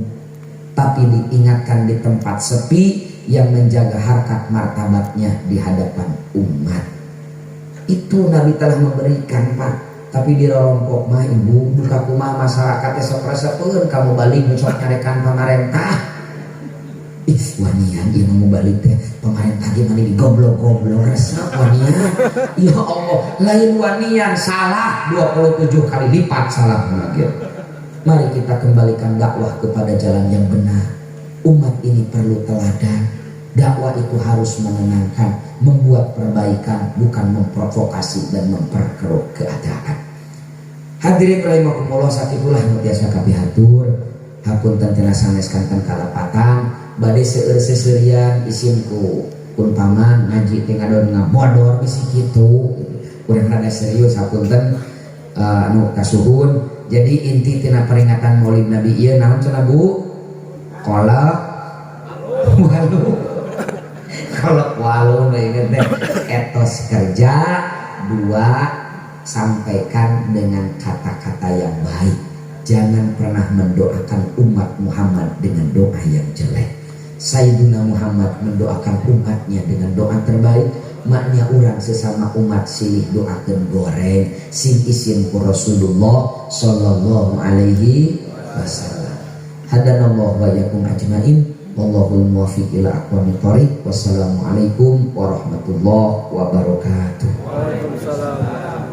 tapi diingatkan di tempat sepi yang menjaga harkat martabatnya di hadapan umat. Itu Nabi telah memberikan Pak. Tapi di rorompok mah ibu buka kumah masyarakatnya sok resepeun kamu balik sok nyarekan pemerintah. Wanian ieu mau balik teh pemerintah gimana di goblok-goblok resep wanian. Ya Allah, lain wanian salah 27 kali lipat salah lagi. Mari kita kembalikan dakwah kepada jalan yang benar. Umat ini perlu teladan. Dakwah itu harus menenangkan, membuat perbaikan, bukan memprovokasi dan memperkeruh keadaan. Hadirin rahimakumullah, sakipulah nu tiasa kapihatur, hapunten teu sanes kanten kalapatan, bade seueur seseurian isin ku pun paman ngaji teh ngadon ngabodor bisi kitu. Urang rada serius hapunten anu kasuhun. Jadi inti tina peringatan Maulid Nabi ieu naon cenah Bu? Kolak walu. Kolak walu inget teh etos kerja. Dua, sampaikan dengan kata-kata yang baik. Jangan pernah mendoakan umat Muhammad dengan doa yang jelek. Sayyiduna Muhammad mendoakan umatnya dengan doa terbaik. Maknya orang sesama umat silih doakeun goreng sing isin ku Rasulullah sallallahu alaihi wasallam. Hadanallahu wa iyyakum ajmain. Wallahul muwaffiq ila aqwamit thoriq. Wassalamualaikum warahmatullahi wabarakatuh. Waalaikumsalam.